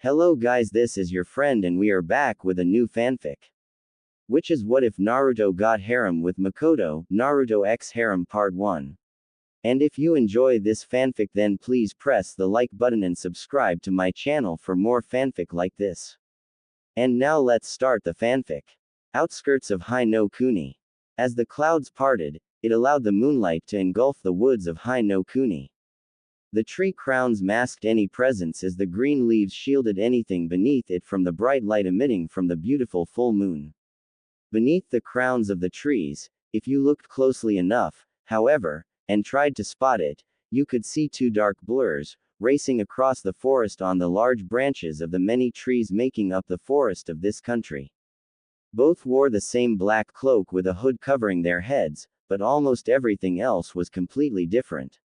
Hello guys, this is your friend and we are back with a new fanfic. Which is What If Naruto Got Harem with Mikoto, Naruto X Harem Part 1. And if you enjoy this fanfic then please press the like button and subscribe to my channel for more fanfic like this. And now let's start the fanfic. Outskirts of Hai no Kuni. As the clouds parted, it allowed the moonlight to engulf the woods of Hai no Kuni. The tree crowns masked any presence as the green leaves shielded anything beneath it from the bright light emitting from the beautiful full moon. Beneath the crowns of the trees, if you looked closely enough, however, and tried to spot it, you could see two dark blurs, racing across the forest on the large branches of the many trees making up the forest of this country. Both wore the same black cloak with a hood covering their heads, but almost everything else was completely different.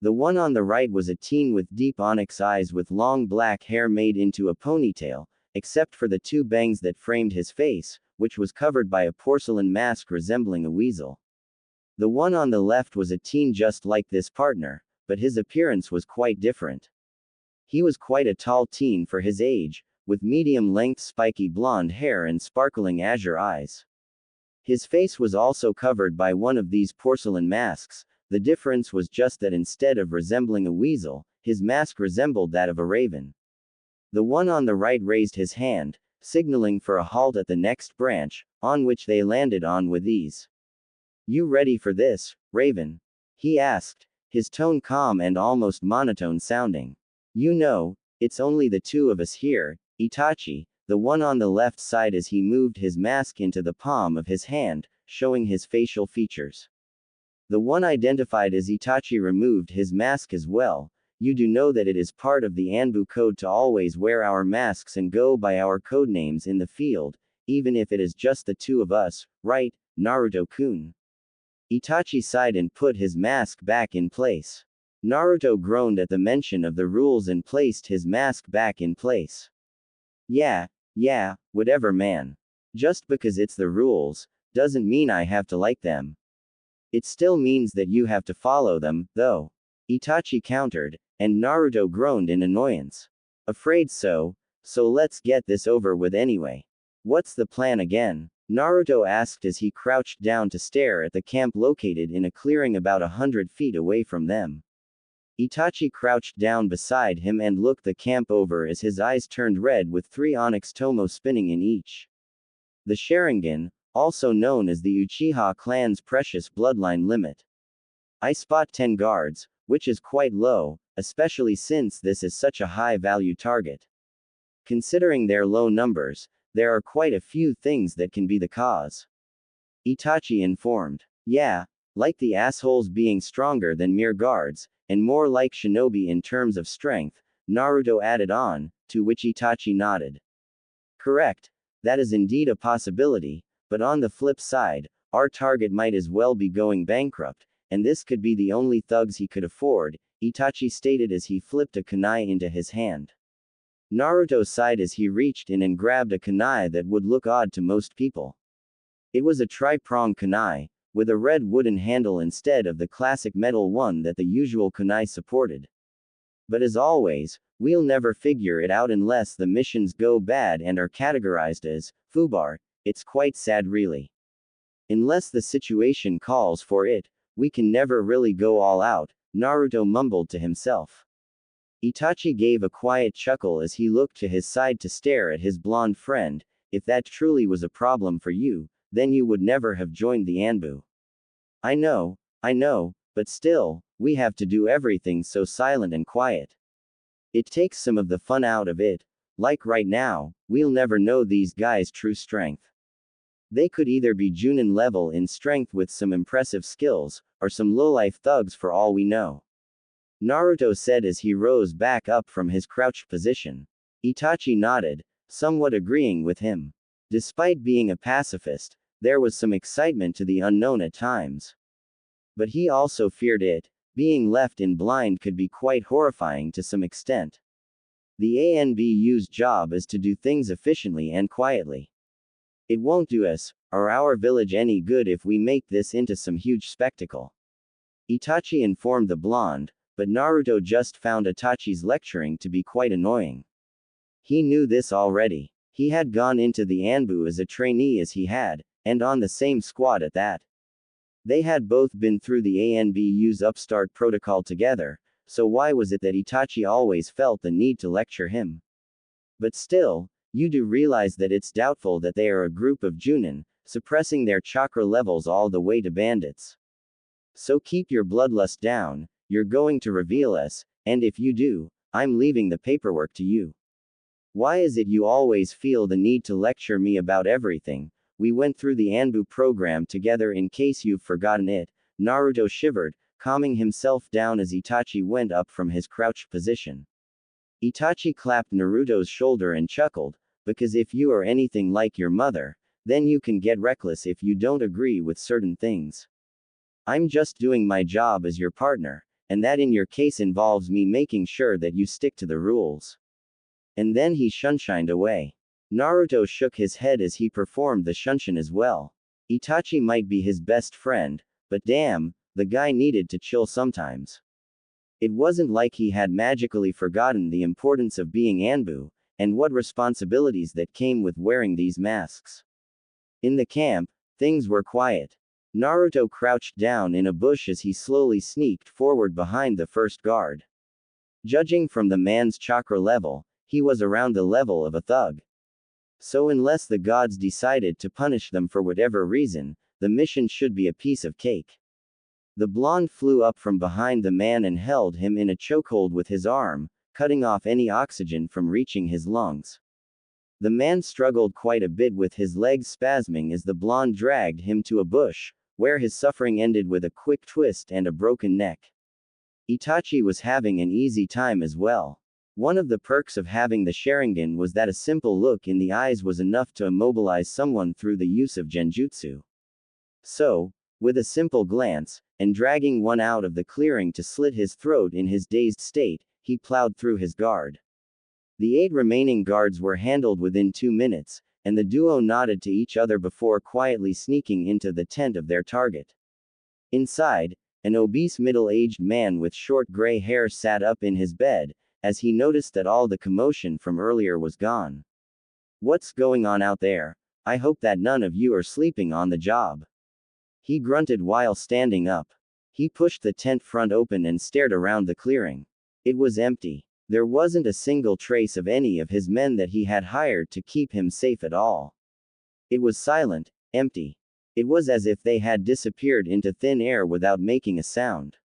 The one on the right was a teen with deep onyx eyes with long black hair made into a ponytail, except for the two bangs that framed his face, which was covered by a porcelain mask resembling a weasel. The one on the left was a teen just like this partner, but his appearance was quite different. He was quite a tall teen for his age, with medium-length spiky blonde hair and sparkling azure eyes. His face was also covered by one of these porcelain masks. The difference was just that instead of resembling a weasel, his mask resembled that of a raven. The one on the right raised his hand, signaling for a halt at the next branch, on which they landed on with ease. "You ready for this, Raven?" he asked, his tone calm and almost monotone sounding. "You know, it's only the two of us here, Itachi," the one on the left side as he moved his mask into the palm of his hand, showing his facial features. The one identified as Itachi removed his mask as well. "You do know that it is part of the Anbu code to always wear our masks and go by our codenames in the field, even if it is just the two of us, right, Naruto-kun?" Itachi sighed and put his mask back in place. Naruto groaned at the mention of the rules and placed his mask back in place. Yeah, whatever man. Just because it's the rules, doesn't mean I have to like them. It still means that you have to follow them, though. Itachi countered, and Naruto groaned in annoyance. "Afraid so let's get this over with anyway. What's the plan again?" Naruto asked as he crouched down to stare at the camp located in a clearing about 100 feet away from them. Itachi crouched down beside him and looked the camp over as his eyes turned red with 3 onyx tomo spinning in each. The Sharingan, also known as the Uchiha clan's precious bloodline limit. I spot 10 guards, which is quite low, especially since this is such a high-value target. Considering their low numbers, there are quite a few things that can be the cause. Itachi informed. Yeah, like the assholes being stronger than mere guards, and more like shinobi in terms of strength, Naruto added on, to which Itachi nodded. Correct. That is indeed a possibility. But on the flip side, our target might as well be going bankrupt, and this could be the only thugs he could afford, Itachi stated as he flipped a kunai into his hand. Naruto sighed as he reached in and grabbed a kunai that would look odd to most people. It was a tri-pronged kunai, with a red wooden handle instead of the classic metal one that the usual kunai supported. But as always, we'll never figure it out unless the missions go bad and are categorized as fubar. It's quite sad really. Unless the situation calls for it, we can never really go all out, Naruto mumbled to himself. Itachi gave a quiet chuckle as he looked to his side to stare at his blonde friend. If that truly was a problem for you, then you would never have joined the Anbu. I know, but still, we have to do everything so silent and quiet. It takes some of the fun out of it. Like right now, we'll never know these guys' true strength. They could either be Junin level in strength with some impressive skills, or some lowlife thugs for all we know. Naruto said as he rose back up from his crouched position. Itachi nodded, somewhat agreeing with him. Despite being a pacifist, there was some excitement to the unknown at times. But he also feared it. Being left in blind could be quite horrifying to some extent. The ANBU's job is to do things efficiently and quietly. It won't do us, or our village any good if we make this into some huge spectacle. Itachi informed the blonde, but Naruto just found Itachi's lecturing to be quite annoying. He knew this already. He had gone into the Anbu as a trainee as he had, and on the same squad at that. They had both been through the ANBU's upstart protocol together, so why was it that Itachi always felt the need to lecture him? But still, you do realize that it's doubtful that they are a group of Junin, suppressing their chakra levels all the way to bandits. So keep your bloodlust down, you're going to reveal us, and if you do, I'm leaving the paperwork to you. Why is it you always feel the need to lecture me about everything? We went through the Anbu program together in case you've forgotten it. Naruto shivered, calming himself down as Itachi went up from his crouched position. Itachi clapped Naruto's shoulder and chuckled, because if you are anything like your mother, then you can get reckless if you don't agree with certain things. I'm just doing my job as your partner, and that in your case involves me making sure that you stick to the rules. And then he shunshined away. Naruto shook his head as he performed the shunshin as well. Itachi might be his best friend, but damn, the guy needed to chill sometimes. It wasn't like he had magically forgotten the importance of being Anbu, and what responsibilities that came with wearing these masks. In the camp, things were quiet. Naruto crouched down in a bush as he slowly sneaked forward behind the first guard. Judging from the man's chakra level, he was around the level of a thug. So unless the gods decided to punish them for whatever reason, the mission should be a piece of cake. The blonde flew up from behind the man and held him in a chokehold with his arm, cutting off any oxygen from reaching his lungs. The man struggled quite a bit with his legs spasming as the blonde dragged him to a bush, where his suffering ended with a quick twist and a broken neck. Itachi was having an easy time as well. One of the perks of having the Sharingan was that a simple look in the eyes was enough to immobilize someone through the use of genjutsu. So, with a simple glance, and dragging one out of the clearing to slit his throat in his dazed state, he plowed through his guard. The 8 remaining guards were handled within 2 minutes, and the duo nodded to each other before quietly sneaking into the tent of their target. Inside, an obese middle-aged man with short gray hair sat up in his bed, as he noticed that all the commotion from earlier was gone. What's going on out there? I hope that none of you are sleeping on the job. He grunted while standing up. He pushed the tent front open and stared around the clearing. It was empty. There wasn't a single trace of any of his men that he had hired to keep him safe at all. It was silent, empty. It was as if they had disappeared into thin air without making a sound.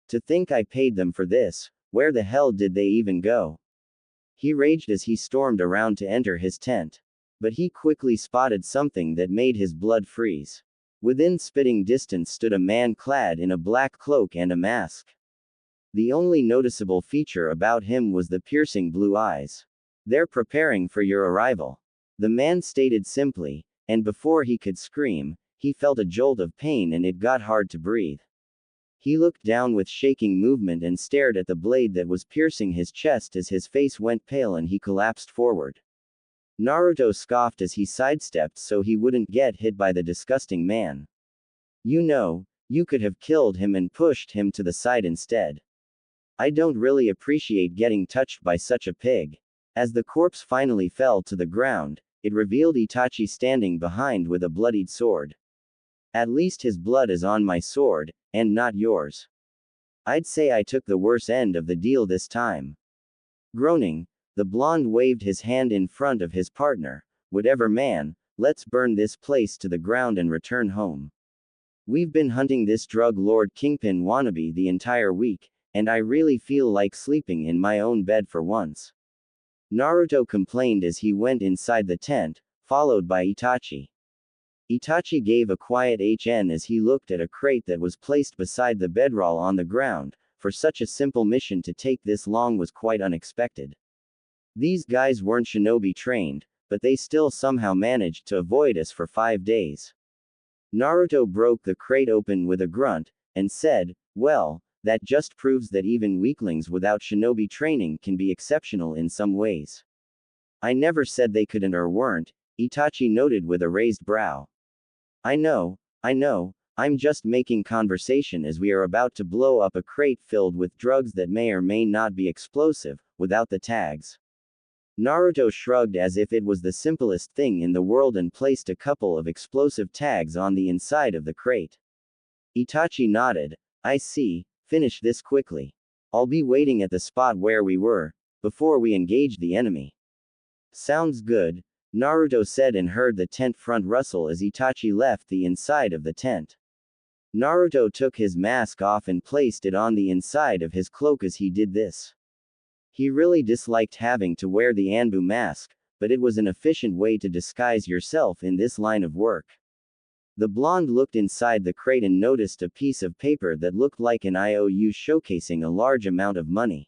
To think I paid them for this, where the hell did they even go? He raged as he stormed around to enter his tent. But he quickly spotted something that made his blood freeze. Within spitting distance stood a man clad in a black cloak and a mask. The only noticeable feature about him was the piercing blue eyes. They're preparing for your arrival. The man stated simply, and before he could scream, he felt a jolt of pain and it got hard to breathe. He looked down with shaking movement and stared at the blade that was piercing his chest as his face went pale and he collapsed forward. Naruto scoffed as he sidestepped so he wouldn't get hit by the disgusting man. You know, you could have killed him and pushed him to the side instead. I don't really appreciate getting touched by such a pig. As the corpse finally fell to the ground, it revealed Itachi standing behind with a bloodied sword. At least his blood is on my sword, and not yours. I'd say I took the worse end of the deal this time. Groaning, the blonde waved his hand in front of his partner. Whatever man, let's burn this place to the ground and return home. We've been hunting this drug lord kingpin wannabe the entire week, and I really feel like sleeping in my own bed for once. Naruto complained as he went inside the tent, followed by Itachi. Itachi gave a quiet HN as he looked at a crate that was placed beside the bedroll on the ground. For such a simple mission to take this long was quite unexpected. These guys weren't shinobi trained, but they still somehow managed to avoid us for 5 days. Naruto broke the crate open with a grunt, and said, well, that just proves that even weaklings without shinobi training can be exceptional in some ways. I never said they couldn't or weren't, Itachi noted with a raised brow. I know, I'm just making conversation as we are about to blow up a crate filled with drugs that may or may not be explosive, without the tags. Naruto shrugged as if it was the simplest thing in the world and placed a couple of explosive tags on the inside of the crate. Itachi nodded. I see, finish this quickly. I'll be waiting at the spot where we were, before we engage the enemy. Sounds good, Naruto said and heard the tent front rustle as Itachi left the inside of the tent. Naruto took his mask off and placed it on the inside of his cloak as he did this. He really disliked having to wear the Anbu mask, but it was an efficient way to disguise yourself in this line of work. The blonde looked inside the crate and noticed a piece of paper that looked like an IOU showcasing a large amount of money.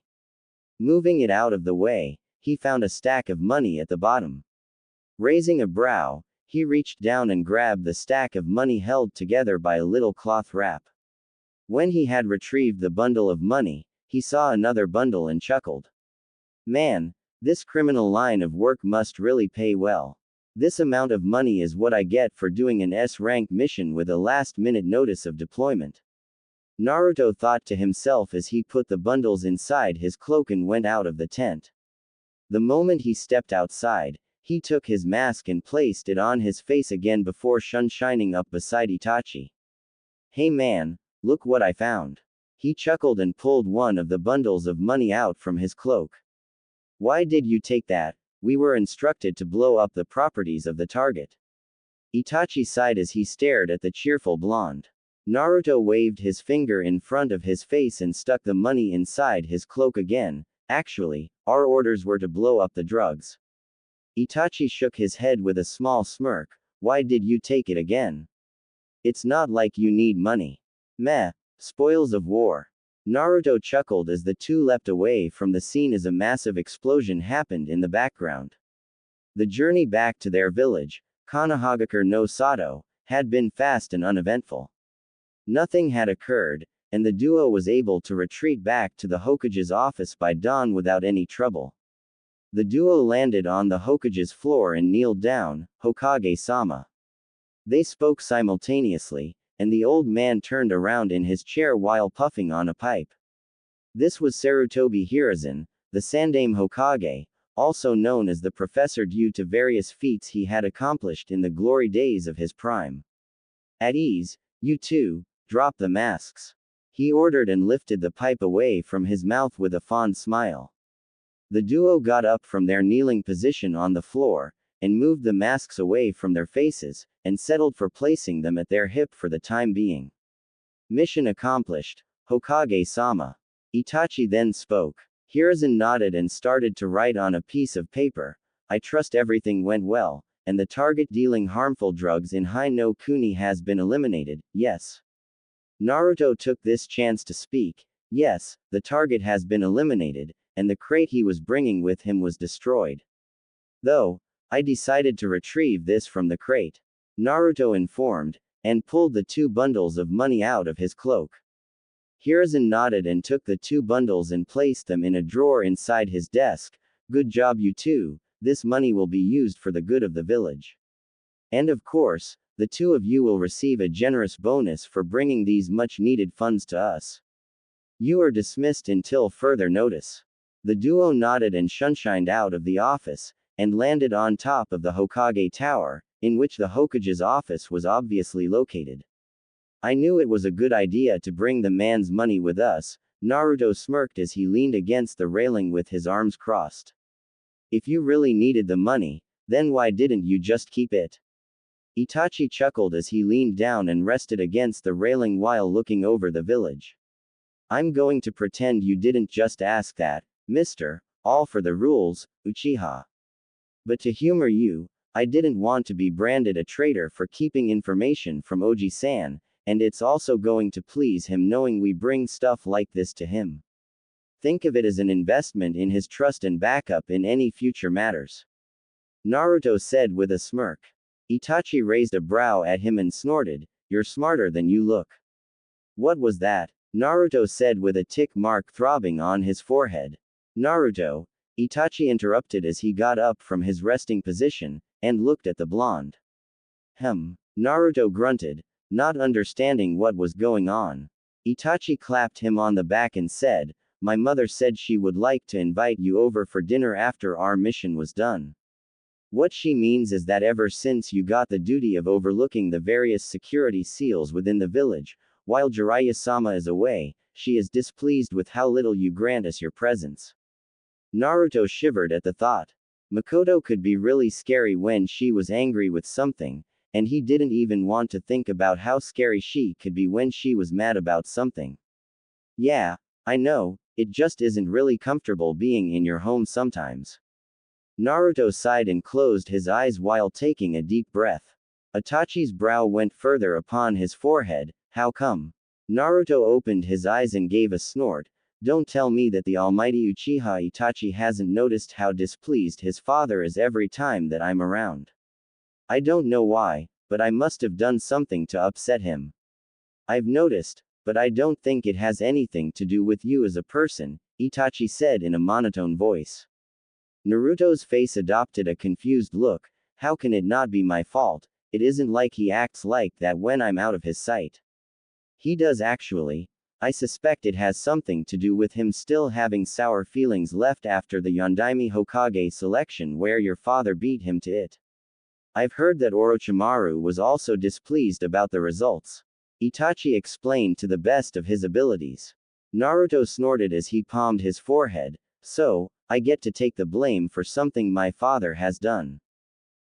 Moving it out of the way, he found a stack of money at the bottom. Raising a brow, he reached down and grabbed the stack of money held together by a little cloth wrap. When he had retrieved the bundle of money, he saw another bundle and chuckled. Man, this criminal line of work must really pay well. This amount of money is what I get for doing an S-rank mission with a last-minute notice of deployment. Naruto thought to himself as he put the bundles inside his cloak and went out of the tent. The moment he stepped outside, he took his mask and placed it on his face again before shining up beside Itachi. Hey man, look what I found. He chuckled and pulled one of the bundles of money out from his cloak. Why did you take that? We were instructed to blow up the properties of the target. Itachi sighed as he stared at the cheerful blonde. Naruto waved his finger in front of his face and stuck the money inside his cloak again. Actually, our orders were to blow up the drugs. Itachi shook his head with a small smirk. Why did you take it again? It's not like you need money. Meh, spoils of war. Naruto chuckled as the two leapt away from the scene as a massive explosion happened in the background. The journey back to their village, Konohagakure no Sato, had been fast and uneventful. Nothing had occurred, and the duo was able to retreat back to the Hokage's office by dawn without any trouble. The duo landed on the Hokage's floor and kneeled down. Hokage-sama. They spoke simultaneously, and the old man turned around in his chair while puffing on a pipe. This was Sarutobi Hiruzen, the Sandaime Hokage, also known as the Professor due to various feats he had accomplished in the glory days of his prime. At ease, you two, drop the masks. He ordered and lifted the pipe away from his mouth with a fond smile. The duo got up from their kneeling position on the floor, and moved the masks away from their faces, and settled for placing them at their hip for the time being. Mission accomplished, Hokage-sama. Itachi then spoke. Hiruzen nodded and started to write on a piece of paper. I trust everything went well, and the target dealing harmful drugs in High no Kuni has been eliminated, yes. Naruto took this chance to speak. Yes, the target has been eliminated, and the crate he was bringing with him was destroyed. Though, I decided to retrieve this from the crate. Naruto informed, and pulled the two bundles of money out of his cloak. Hiruzen nodded and took the two bundles and placed them in a drawer inside his desk. Good job you two, this money will be used for the good of the village. And of course, the two of you will receive a generous bonus for bringing these much-needed funds to us. You are dismissed until further notice. The duo nodded and shunshined out of the office, and landed on top of the Hokage Tower, in which the Hokage's office was obviously located. I knew it was a good idea to bring the man's money with us, Naruto smirked as he leaned against the railing with his arms crossed. If you really needed the money, then why didn't you just keep it? Itachi chuckled as he leaned down and rested against the railing while looking over the village. I'm going to pretend you didn't just ask that, mister, all for the rules, Uchiha. But to humor you, I didn't want to be branded a traitor for keeping information from Oji-san, and it's also going to please him knowing we bring stuff like this to him. Think of it as an investment in his trust and backup in any future matters. Naruto said with a smirk. Itachi raised a brow at him and snorted, you're smarter than you look. What was that? Naruto said with a tick mark throbbing on his forehead. Naruto, Itachi interrupted as he got up from his resting position, and looked at the blonde. Naruto grunted, not understanding what was going on. Itachi clapped him on the back and said, my mother said she would like to invite you over for dinner after our mission was done. What she means is that ever since you got the duty of overlooking the various security seals within the village, while Jiraiya-sama is away, she is displeased with how little you grant us your presence. Naruto shivered at the thought. Mikoto could be really scary when she was angry with something, and he didn't even want to think about how scary she could be when she was mad about something. Yeah, I know, it just isn't really comfortable being in your home sometimes. Naruto sighed and closed his eyes while taking a deep breath. Itachi's brow went further upon his forehead. How come? Naruto opened his eyes and gave a snort. Don't tell me that the almighty Uchiha Itachi hasn't noticed how displeased his father is every time that I'm around. I don't know why, but I must have done something to upset him. I've noticed, but I don't think it has anything to do with you as a person, Itachi said in a monotone voice. Naruto's face adopted a confused look. How can it not be my fault? It isn't like he acts like that when I'm out of his sight. He does actually. I suspect it has something to do with him still having sour feelings left after the Yondaime Hokage selection where your father beat him to it. I've heard that Orochimaru was also displeased about the results. Itachi explained to the best of his abilities. Naruto snorted as he palmed his forehead. So, I get to take the blame for something my father has done.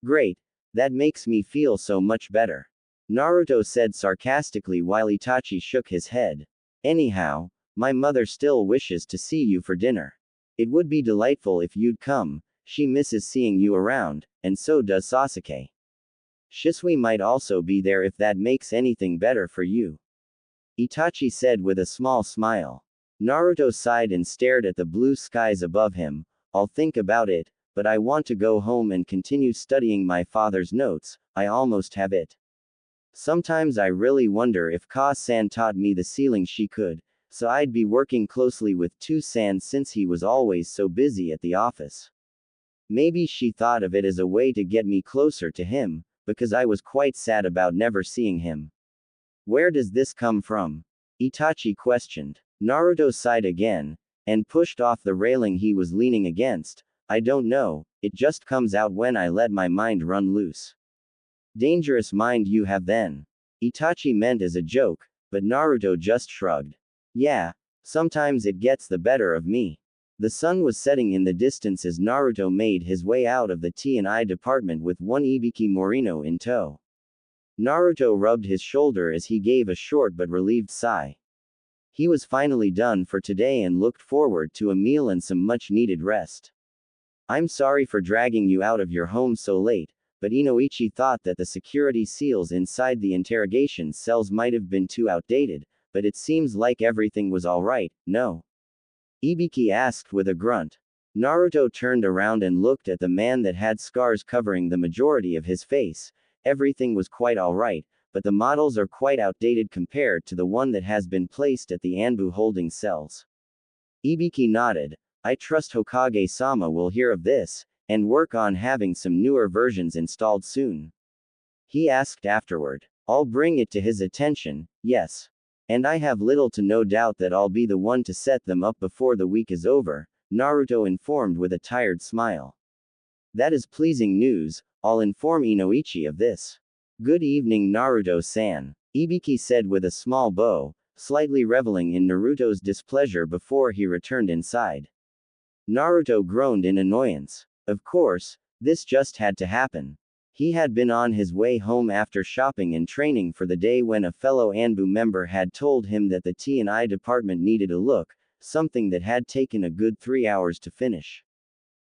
Great. That makes me feel so much better. Naruto said sarcastically while Itachi shook his head. Anyhow, my mother still wishes to see you for dinner. It would be delightful if you'd come, she misses seeing you around, and so does Sasuke. Shisui might also be there if that makes anything better for you. Itachi said with a small smile. Naruto sighed and stared at the blue skies above him. I'll think about it, but I want to go home and continue studying my father's notes. I almost have it. Sometimes I really wonder if Ka-san taught me the sealing she could, so I'd be working closely with To-san since he was always so busy at the office. Maybe she thought of it as a way to get me closer to him, because I was quite sad about never seeing him. Where does this come from? Itachi questioned. Naruto sighed again, and pushed off the railing he was leaning against. I don't know, it just comes out when I let my mind run loose. Dangerous mind you have then. Itachi meant as a joke, but Naruto just shrugged. Yeah, sometimes it gets the better of me. The sun was setting in the distance as Naruto made his way out of the T&I department with one Ibiki Morino in tow. Naruto rubbed his shoulder as he gave a short but relieved sigh. He was finally done for today and looked forward to a meal and some much-needed rest. I'm sorry for dragging you out of your home so late, but Inoichi thought that the security seals inside the interrogation cells might have been too outdated, but it seems like everything was alright, no? Ibiki asked with a grunt. Naruto turned around and looked at the man that had scars covering the majority of his face. Everything was quite alright, but the models are quite outdated compared to the one that has been placed at the Anbu holding cells. Ibiki nodded. I trust Hokage-sama will hear of this, and work on having some newer versions installed soon. He asked afterward. I'll bring it to his attention, yes. And I have little to no doubt that I'll be the one to set them up before the week is over, Naruto informed with a tired smile. That is pleasing news, I'll inform Inoichi of this. Good evening Naruto-san, Ibiki said with a small bow, slightly reveling in Naruto's displeasure before he returned inside. Naruto groaned in annoyance. Of course, this just had to happen. He had been on his way home after shopping and training for the day when a fellow Anbu member had told him that the T&I department needed a look, something that had taken a good 3 hours to finish.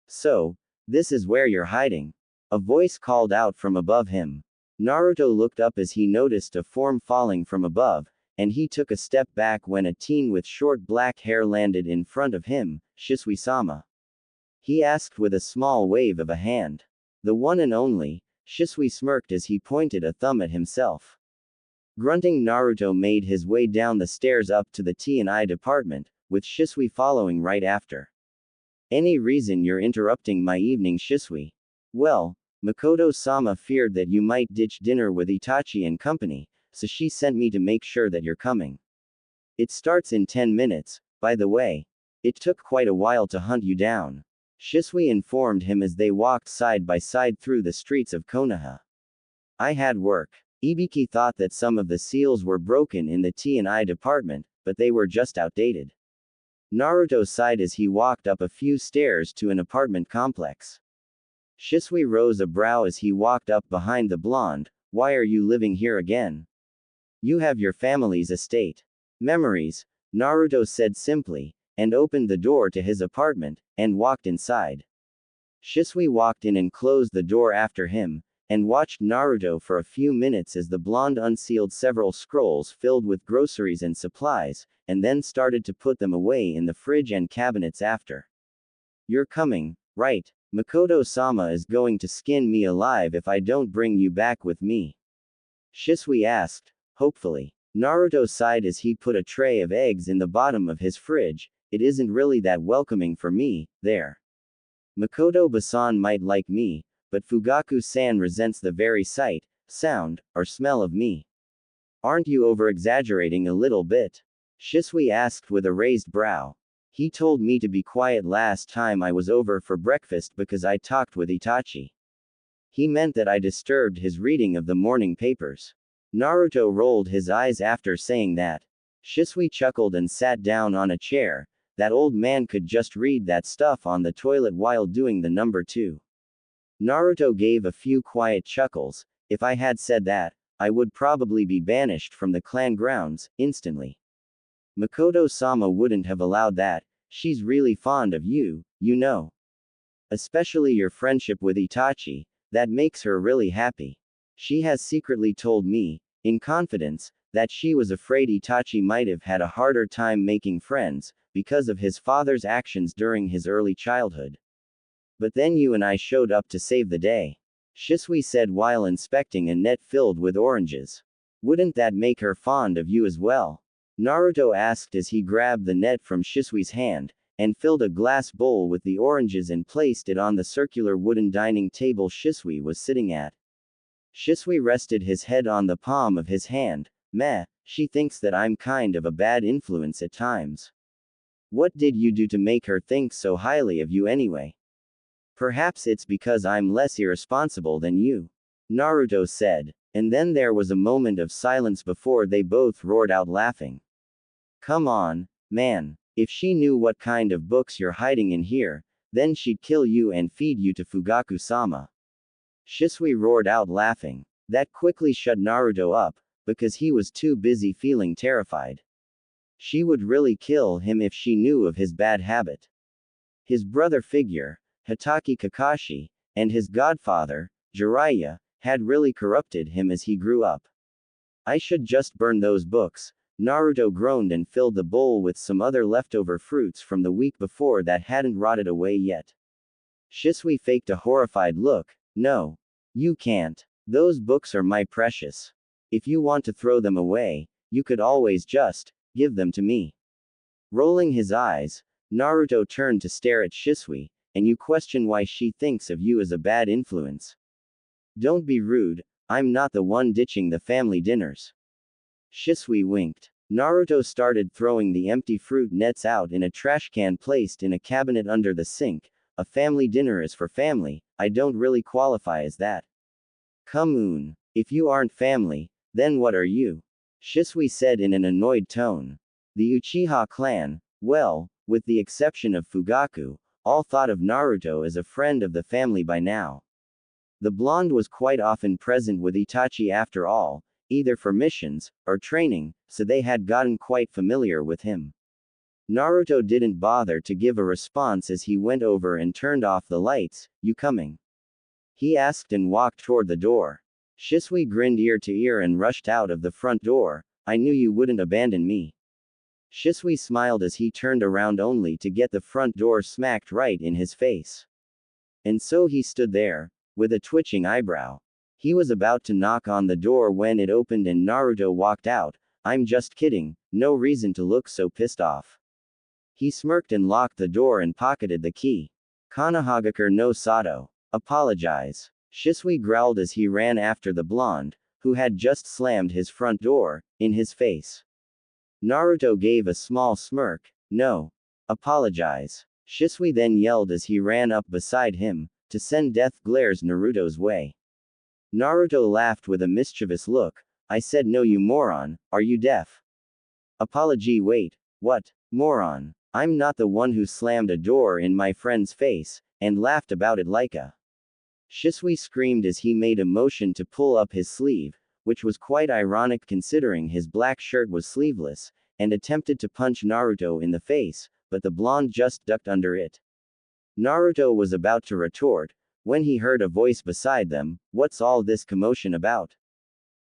So, this is where you're hiding. A voice called out from above him. Naruto looked up as he noticed a form falling from above, and he took a step back when a teen with short black hair landed in front of him, Shisui-sama. He asked with a small wave of a hand. The one and only. Shisui smirked as he pointed a thumb at himself. Grunting, Naruto made his way down the stairs up to the T&I department, with Shisui following right after. Any reason you're interrupting my evening, Shisui? Well, Mikoto-sama feared that you might ditch dinner with Itachi and company, so she sent me to make sure that you're coming. It starts in 10 minutes, by the way. It took quite a while to hunt you down. Shisui informed him as they walked side by side through the streets of Konoha. I had work. Ibiki thought that some of the seals were broken in the T&I department, but they were just outdated. Naruto sighed as he walked up a few stairs to an apartment complex. Shisui rose a brow as he walked up behind the blonde. Why are you living here again? You have your family's estate. Memories, Naruto said simply, and opened the door to his apartment, and walked inside. Shisui walked in and closed the door after him, and watched Naruto for a few minutes as the blonde unsealed several scrolls filled with groceries and supplies, and then started to put them away in the fridge and cabinets after. You're coming, right? Mikoto-sama is going to skin me alive if I don't bring you back with me. Shisui asked, hopefully. Naruto sighed as he put a tray of eggs in the bottom of his fridge. It isn't really that welcoming for me, there. Mikoto-san might like me, but Fugaku-san resents the very sight, sound, or smell of me. Aren't you over-exaggerating a little bit? Shisui asked with a raised brow. He told me to be quiet last time I was over for breakfast because I talked with Itachi. He meant that I disturbed his reading of the morning papers. Naruto rolled his eyes after saying that. Shisui chuckled and sat down on a chair. That old man could just read that stuff on the toilet while doing the number 2. Naruto gave a few quiet chuckles. If I had said that, I would probably be banished from the clan grounds, instantly. Mikoto-sama wouldn't have allowed that. She's really fond of you, you know. Especially your friendship with Itachi, that makes her really happy. She has secretly told me, in confidence, that she was afraid Itachi might have had a harder time making friends, because of his father's actions during his early childhood. But then you and I showed up to save the day. Shisui said while inspecting a net filled with oranges. Wouldn't that make her fond of you as well? Naruto asked as he grabbed the net from Shisui's hand, and filled a glass bowl with the oranges and placed it on the circular wooden dining table Shisui was sitting at. Shisui rested his head on the palm of his hand. Meh, she thinks that I'm kind of a bad influence at times. What did you do to make her think so highly of you anyway? Perhaps it's because I'm less irresponsible than you. Naruto said. And then there was a moment of silence before they both roared out laughing. Come on, man. If she knew what kind of books you're hiding in here, then she'd kill you and feed you to Fugaku-sama. Shisui roared out laughing. That quickly shut Naruto up, because he was too busy feeling terrified. She would really kill him if she knew of his bad habit. His brother figure, Hitaki Kakashi, and his godfather, Jiraiya, had really corrupted him as he grew up. I should just burn those books. Naruto groaned and filled the bowl with some other leftover fruits from the week before that hadn't rotted away yet. Shisui faked a horrified look. No. You can't. Those books are my precious. If you want to throw them away, you could always just give them to me. Rolling his eyes, Naruto turned to stare at Shisui, and you question why she thinks of you as a bad influence. Don't be rude, I'm not the one ditching the family dinners. Shisui winked. Naruto started throwing the empty fruit nets out in a trash can placed in a cabinet under the sink. A family dinner is for family, I don't really qualify as that. Come on. If you aren't family, then what are you? Shisui said in an annoyed tone. The Uchiha clan, well, with the exception of Fugaku, all thought of Naruto as a friend of the family by now. The blonde was quite often present with Itachi after all, either for missions, or training, so they had gotten quite familiar with him. Naruto didn't bother to give a response as he went over and turned off the lights. You coming? He asked and walked toward the door. Shisui grinned ear to ear and rushed out of the front door. I knew you wouldn't abandon me. Shisui smiled as he turned around only to get the front door smacked right in his face. And so he stood there, with a twitching eyebrow. He was about to knock on the door when it opened and Naruto walked out. I'm just kidding, no reason to look so pissed off. He smirked and locked the door and pocketed the key. Konohagakure no Sato. Apologize. Shisui growled as he ran after the blonde, who had just slammed his front door, in his face. Naruto gave a small smirk. No. Apologize. Shisui then yelled as he ran up beside him, to send death glares Naruto's way. Naruto laughed with a mischievous look. I said no, you moron, are you deaf? Apology, wait, what? Moron. I'm not the one who slammed a door in my friend's face, and laughed about it like a. Shisui screamed as he made a motion to pull up his sleeve, which was quite ironic considering his black shirt was sleeveless, and attempted to punch Naruto in the face, but the blonde just ducked under it. Naruto was about to retort, when he heard a voice beside them. What's all this commotion about?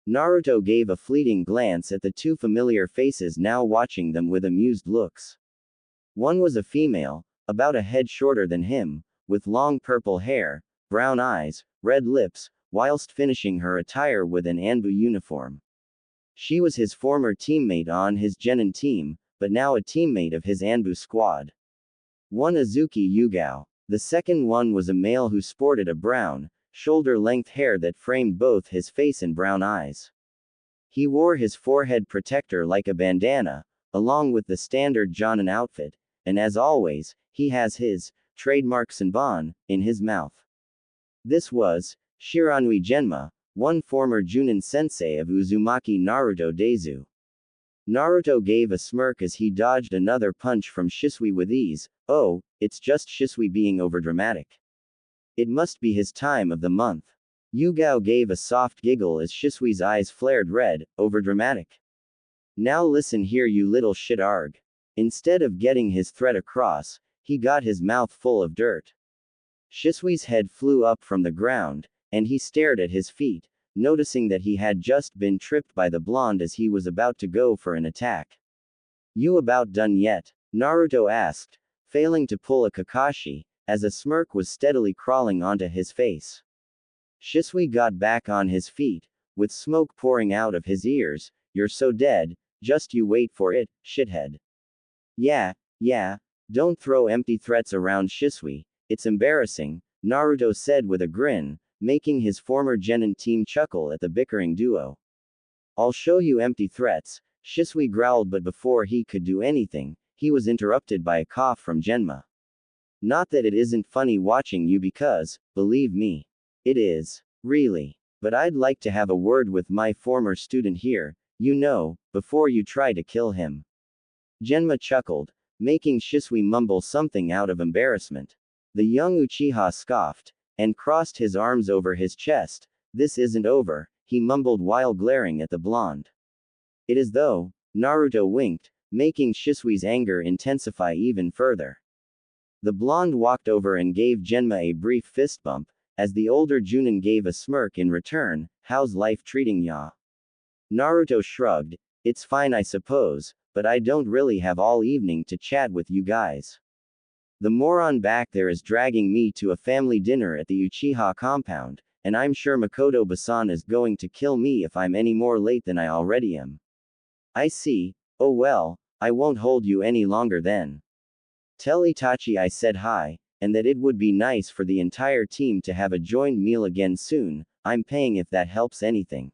Naruto gave a fleeting glance at the two familiar faces now watching them with amused looks. One was a female, about a head shorter than him, with long purple hair, brown eyes, red lips, whilst finishing her attire with an Anbu uniform. She was his former teammate on his Genin team, but now a teammate of his Anbu squad. One Azuki Yugao. The second one was a male who sported a brown, shoulder-length hair that framed both his face and brown eyes. He wore his forehead protector like a bandana, along with the standard Jonin outfit, and as always, he has his trademark Senbon in his mouth. This was Shiranui Genma, one former Junin sensei of Uzumaki Naruto Daizu. Naruto gave a smirk as he dodged another punch from Shisui with ease. Oh, it's just Shisui being overdramatic. It must be his time of the month. Yugao gave a soft giggle as Shisui's eyes flared red. Overdramatic. Now listen here, you little shit arg. Instead of getting his threat across, he got his mouth full of dirt. Shisui's head flew up from the ground, and he stared at his feet, noticing that he had just been tripped by the blonde as he was about to go for an attack. You about done yet? Naruto asked, failing to pull a Kakashi, as a smirk was steadily crawling onto his face. Shisui got back on his feet, with smoke pouring out of his ears. You're so dead, just you wait for it, shithead. Yeah, don't throw empty threats around, Shisui, it's embarrassing, Naruto said with a grin, making his former Genin team chuckle at the bickering duo. I'll show you empty threats, Shisui growled, but before he could do anything, he was interrupted by a cough from Genma. Not that it isn't funny watching you because, believe me, it is. Really. But I'd like to have a word with my former student here, before you try to kill him. Genma chuckled, making Shisui mumble something out of embarrassment. The young Uchiha scoffed, and crossed his arms over his chest. This isn't over, he mumbled while glaring at the blonde. It is though, Naruto winked, making Shisui's anger intensify even further. The blonde walked over and gave Genma a brief fist bump, as the older Junin gave a smirk in return. How's life treating ya? Naruto shrugged, it's fine I suppose, but I don't really have all evening to chat with you guys. The moron back there is dragging me to a family dinner at the Uchiha compound, and I'm sure Mikoto-san is going to kill me if I'm any more late than I already am. I see. Oh well, I won't hold you any longer then. Tell Itachi I said hi, and that it would be nice for the entire team to have a joined meal again soon. I'm paying if that helps anything.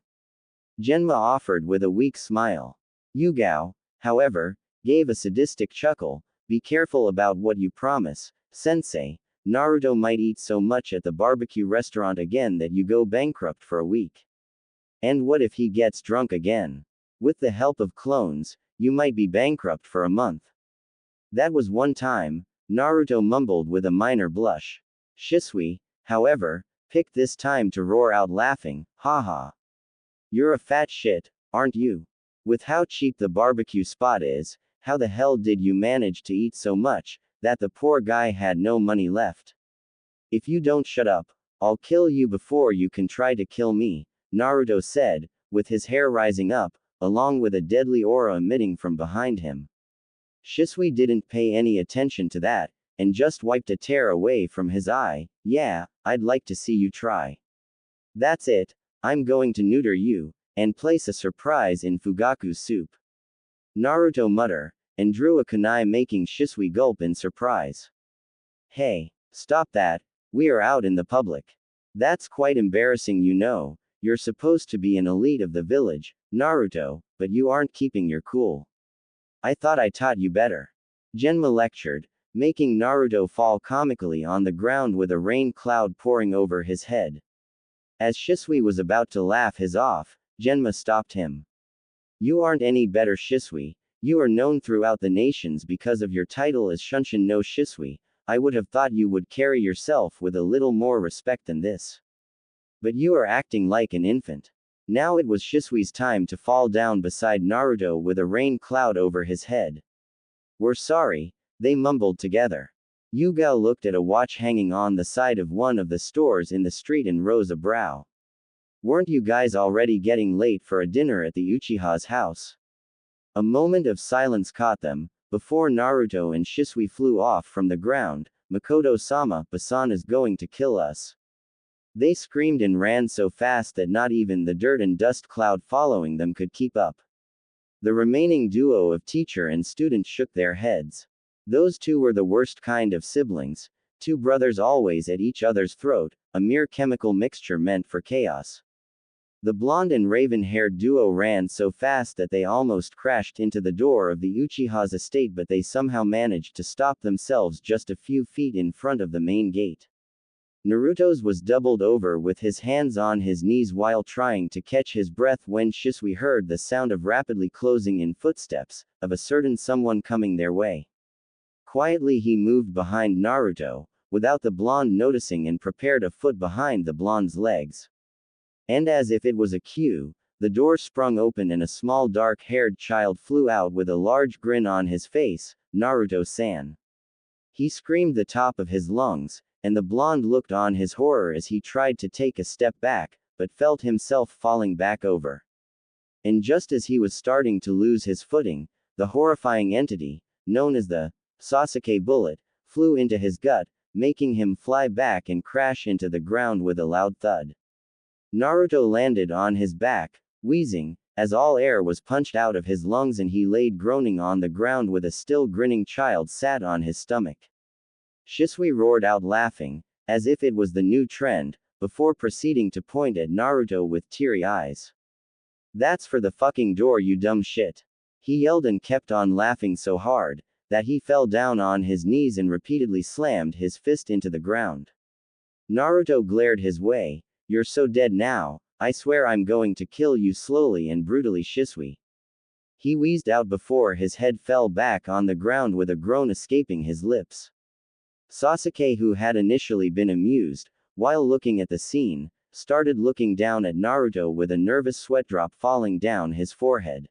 Genma offered with a weak smile. Yugao, however, gave a sadistic chuckle. Be careful about what you promise, sensei. Naruto might eat so much at the barbecue restaurant again that you go bankrupt for a week. And what if he gets drunk again? With the help of clones, you might be bankrupt for a month. That was one time, Naruto mumbled with a minor blush. Shisui, however, picked this time to roar out laughing, haha. You're a fat shit, aren't you? With how cheap the barbecue spot is, how the hell did you manage to eat so much, that the poor guy had no money left? If you don't shut up, I'll kill you before you can try to kill me, Naruto said, with his hair rising up, along with a deadly aura emitting from behind him. Shisui didn't pay any attention to that, and just wiped a tear away from his eye. Yeah, I'd like to see you try. That's it, I'm going to neuter you, and place a surprise in Fugaku's soup. Naruto muttered, and drew a kunai, making Shisui gulp in surprise. Hey, stop that, we are out in the public. That's quite embarrassing, you're supposed to be an elite of the village, Naruto, but you aren't keeping your cool. I thought I taught you better. Genma lectured, making Naruto fall comically on the ground with a rain cloud pouring over his head. As Shisui was about to laugh his off, Genma stopped him. You aren't any better, Shisui. You are known throughout the nations because of your title as Shunshin no Shisui. I would have thought you would carry yourself with a little more respect than this. But you are acting like an infant. Now it was Shisui's time to fall down beside Naruto with a rain cloud over his head. We're sorry, they mumbled together. Yugao looked at a watch hanging on the side of one of the stores in the street and rose a brow. Weren't you guys already getting late for a dinner at the Uchiha's house? A moment of silence caught them, before Naruto and Shisui flew off from the ground. Mikoto-sama, Basan is going to kill us. They screamed and ran so fast that not even the dirt and dust cloud following them could keep up. The remaining duo of teacher and student shook their heads. Those two were the worst kind of siblings, two brothers always at each other's throat, a mere chemical mixture meant for chaos. The blonde and raven-haired duo ran so fast that they almost crashed into the door of the Uchiha's estate, but they somehow managed to stop themselves just a few feet in front of the main gate. Naruto's was doubled over with his hands on his knees while trying to catch his breath when Shisui heard the sound of rapidly closing in footsteps, of a certain someone coming their way. Quietly he moved behind Naruto, without the blonde noticing, and prepared a foot behind the blonde's legs. And as if it was a cue, the door sprung open and a small dark-haired child flew out with a large grin on his face. Naruto-san. He screamed the top of his lungs, and the blonde looked on his horror as he tried to take a step back, but felt himself falling back over. And just as he was starting to lose his footing, the horrifying entity, known as the Sasuke bullet, flew into his gut, making him fly back and crash into the ground with a loud thud. Naruto landed on his back, wheezing, as all air was punched out of his lungs, and he laid groaning on the ground with a still grinning child sat on his stomach. Shisui roared out laughing, as if it was the new trend, before proceeding to point at Naruto with teary eyes. That's for the fucking door, you dumb shit. He yelled and kept on laughing so hard, that he fell down on his knees and repeatedly slammed his fist into the ground. Naruto glared his way. You're so dead now, I swear I'm going to kill you slowly and brutally, Shisui. He wheezed out before his head fell back on the ground with a groan escaping his lips. Sasuke, who had initially been amused, while looking at the scene, started looking down at Naruto with a nervous sweat drop falling down his forehead.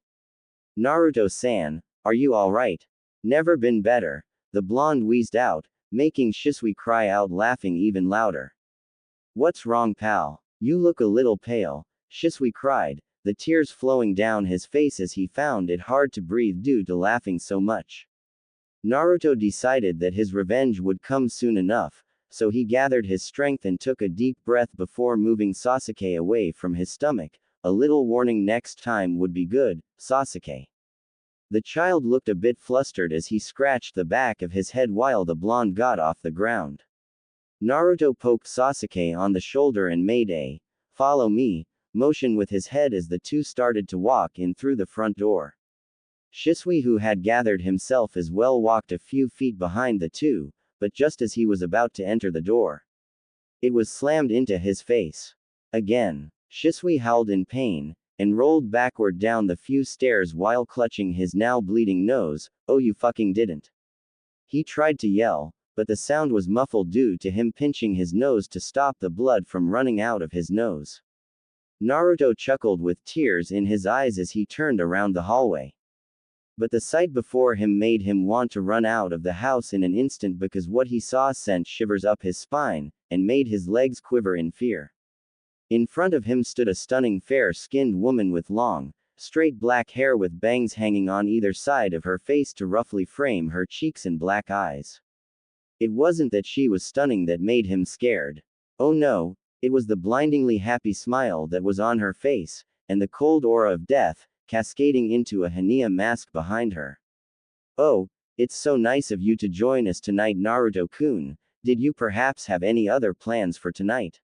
Naruto-san, are you alright? Never been better, the blonde wheezed out, making Shisui cry out laughing even louder. What's wrong, pal? You look a little pale, Shisui cried, the tears flowing down his face as he found it hard to breathe due to laughing so much. Naruto decided that his revenge would come soon enough, so he gathered his strength and took a deep breath before moving Sasuke away from his stomach. A little warning next time would be good, Sasuke. The child looked a bit flustered as he scratched the back of his head while the blonde got off the ground. Naruto poked Sasuke on the shoulder and made a "follow me" motion with his head as the two started to walk in through the front door. Shisui, who had gathered himself as well, walked a few feet behind the two, but just as he was about to enter the door, it was slammed into his face. Again, Shisui howled in pain, and rolled backward down the few stairs while clutching his now bleeding nose. Oh, you fucking didn't. He tried to yell, but the sound was muffled due to him pinching his nose to stop the blood from running out of his nose. Naruto chuckled with tears in his eyes as he turned around the hallway. But the sight before him made him want to run out of the house in an instant, because what he saw sent shivers up his spine, and made his legs quiver in fear. In front of him stood a stunning fair-skinned woman with long, straight black hair with bangs hanging on either side of her face to roughly frame her cheeks and black eyes. It wasn't that she was stunning that made him scared. Oh no, it was the blindingly happy smile that was on her face, and the cold aura of death, cascading into a Hania mask behind her. Oh, it's so nice of you to join us tonight, Naruto-kun. Did you perhaps have any other plans for tonight?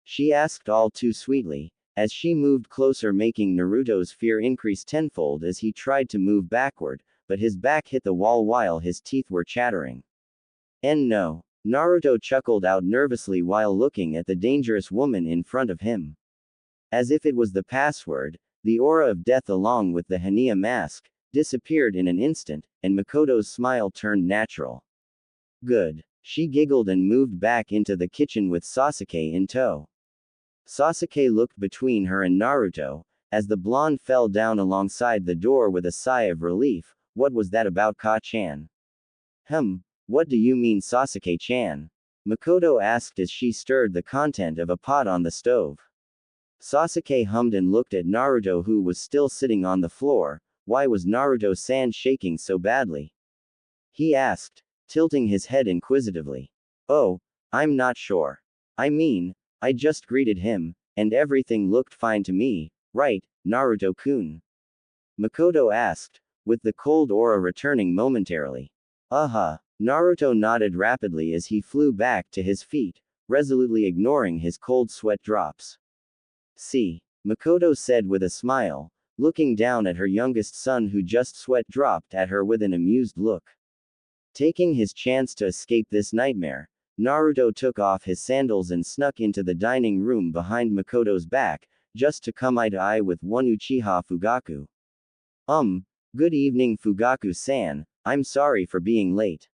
She asked all too sweetly, as she moved closer, making Naruto's fear increase tenfold as he tried to move backward, but his back hit the wall while his teeth were chattering. And no. Naruto chuckled out nervously while looking at the dangerous woman in front of him. As if it was the password, the aura of death along with the Hania mask disappeared in an instant, and Mikoto's smile turned natural. Good. She giggled and moved back into the kitchen with Sasuke in tow. Sasuke looked between her and Naruto, as the blonde fell down alongside the door with a sigh of relief. What was that about, Ka-chan? What do you mean, Sasuke-chan? Mikoto asked as she stirred the content of a pot on the stove. Sasuke hummed and looked at Naruto, who was still sitting on the floor. Why was Naruto-san shaking so badly? He asked, tilting his head inquisitively. Oh, I'm not sure. I mean, I just greeted him, and everything looked fine to me, right, Naruto-kun? Mikoto asked, with the cold aura returning momentarily. Naruto nodded rapidly as he flew back to his feet, resolutely ignoring his cold sweat drops. See, Mikoto said with a smile, looking down at her youngest son who just sweat dropped at her with an amused look. Taking his chance to escape this nightmare, Naruto took off his sandals and snuck into the dining room behind Mikoto's back, just to come eye to eye with one Uchiha Fugaku. Good evening, Fugaku-san, I'm sorry for being late.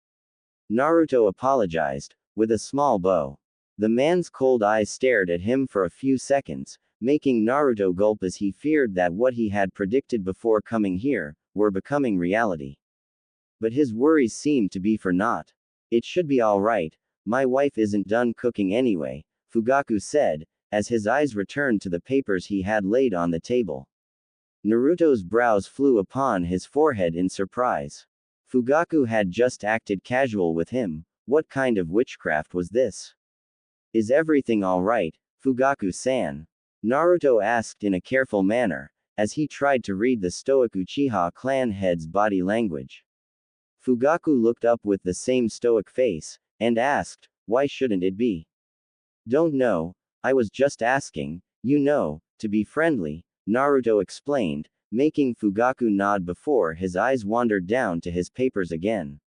Naruto apologized, with a small bow. The man's cold eyes stared at him for a few seconds, making Naruto gulp as he feared that what he had predicted before coming here were becoming reality. But his worries seemed to be for naught. It should be alright, my wife isn't done cooking anyway, Fugaku said, as his eyes returned to the papers he had laid on the table. Naruto's brows flew upon his forehead in surprise. Fugaku had just acted casual with him. What kind of witchcraft was this? Is everything alright, Fugaku-san? Naruto asked in a careful manner, as he tried to read the stoic Uchiha clan head's body language. Fugaku looked up with the same stoic face, and asked, why shouldn't it be? Don't know, I was just asking, to be friendly, Naruto explained, making Fugaku nod before his eyes wandered down to his papers again.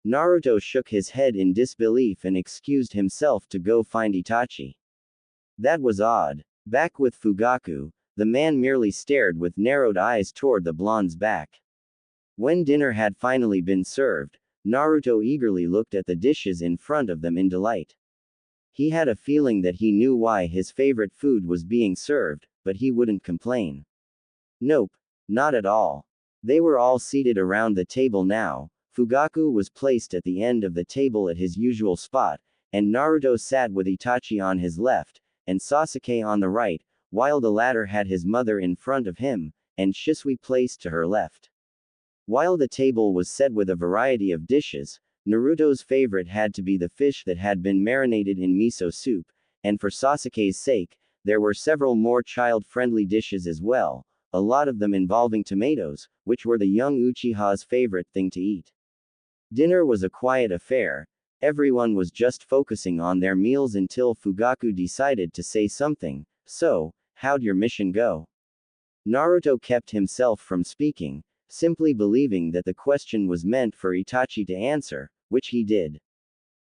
Naruto shook his head in disbelief and excused himself to go find Itachi. That was odd. Back with Fugaku, the man merely stared with narrowed eyes toward the blonde's back. When dinner had finally been served, Naruto eagerly looked at the dishes in front of them in delight. He had a feeling that he knew why his favorite food was being served, but he wouldn't complain. Nope, not at all. They were all seated around the table now. Fugaku was placed at the end of the table at his usual spot, and Naruto sat with Itachi on his left, and Sasuke on the right, while the latter had his mother in front of him, and Shisui placed to her left. While the table was set with a variety of dishes, Naruto's favorite had to be the fish that had been marinated in miso soup, and for Sasuke's sake, there were several more child-friendly dishes as well, a lot of them involving tomatoes, which were the young Uchiha's favorite thing to eat. Dinner was a quiet affair. Everyone was just focusing on their meals until Fugaku decided to say something. So, how'd your mission go? Naruto kept himself from speaking, simply believing that the question was meant for Itachi to answer, which he did.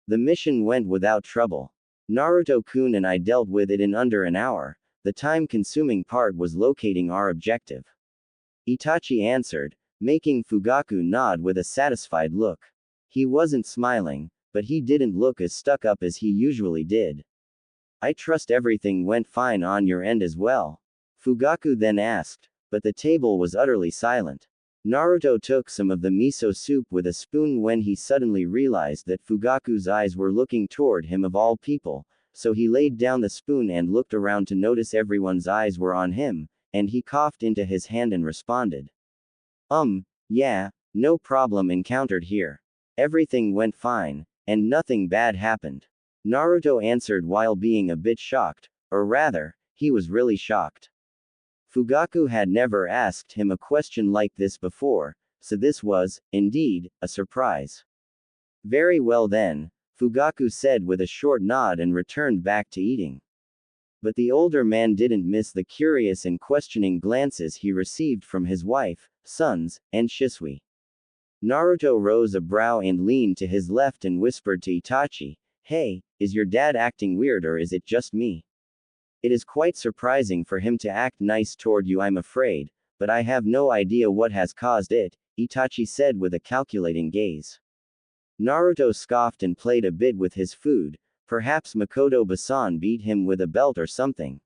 The mission went without trouble. Naruto-kun and I dealt with it in under an hour. The time-consuming part was locating our objective. Itachi answered, making Fugaku nod with a satisfied look. He wasn't smiling, but he didn't look as stuck up as he usually did. I trust everything went fine on your end as well? Fugaku then asked, but the table was utterly silent. Naruto took some of the miso soup with a spoon when he suddenly realized that Fugaku's eyes were looking toward him of all people, so he laid down the spoon and looked around to notice everyone's eyes were on him, and he coughed into his hand and responded. Yeah, no problem encountered here. Everything went fine, and nothing bad happened. Naruto answered while being a bit shocked, or rather, he was really shocked. Fugaku had never asked him a question like this before, so this was, indeed, a surprise. Very well then, Fugaku said with a short nod and returned back to eating. But the older man didn't miss the curious and questioning glances he received from his wife, sons, and Shisui. Naruto rose a brow and leaned to his left and whispered to Itachi, "Hey, is your dad acting weird or is it just me? It is quite surprising for him to act nice toward you, I'm afraid, but I have no idea what has caused it," Itachi said with a calculating gaze. Naruto scoffed and played a bit with his food. Perhaps Mikoto-san beat him with a belt or something.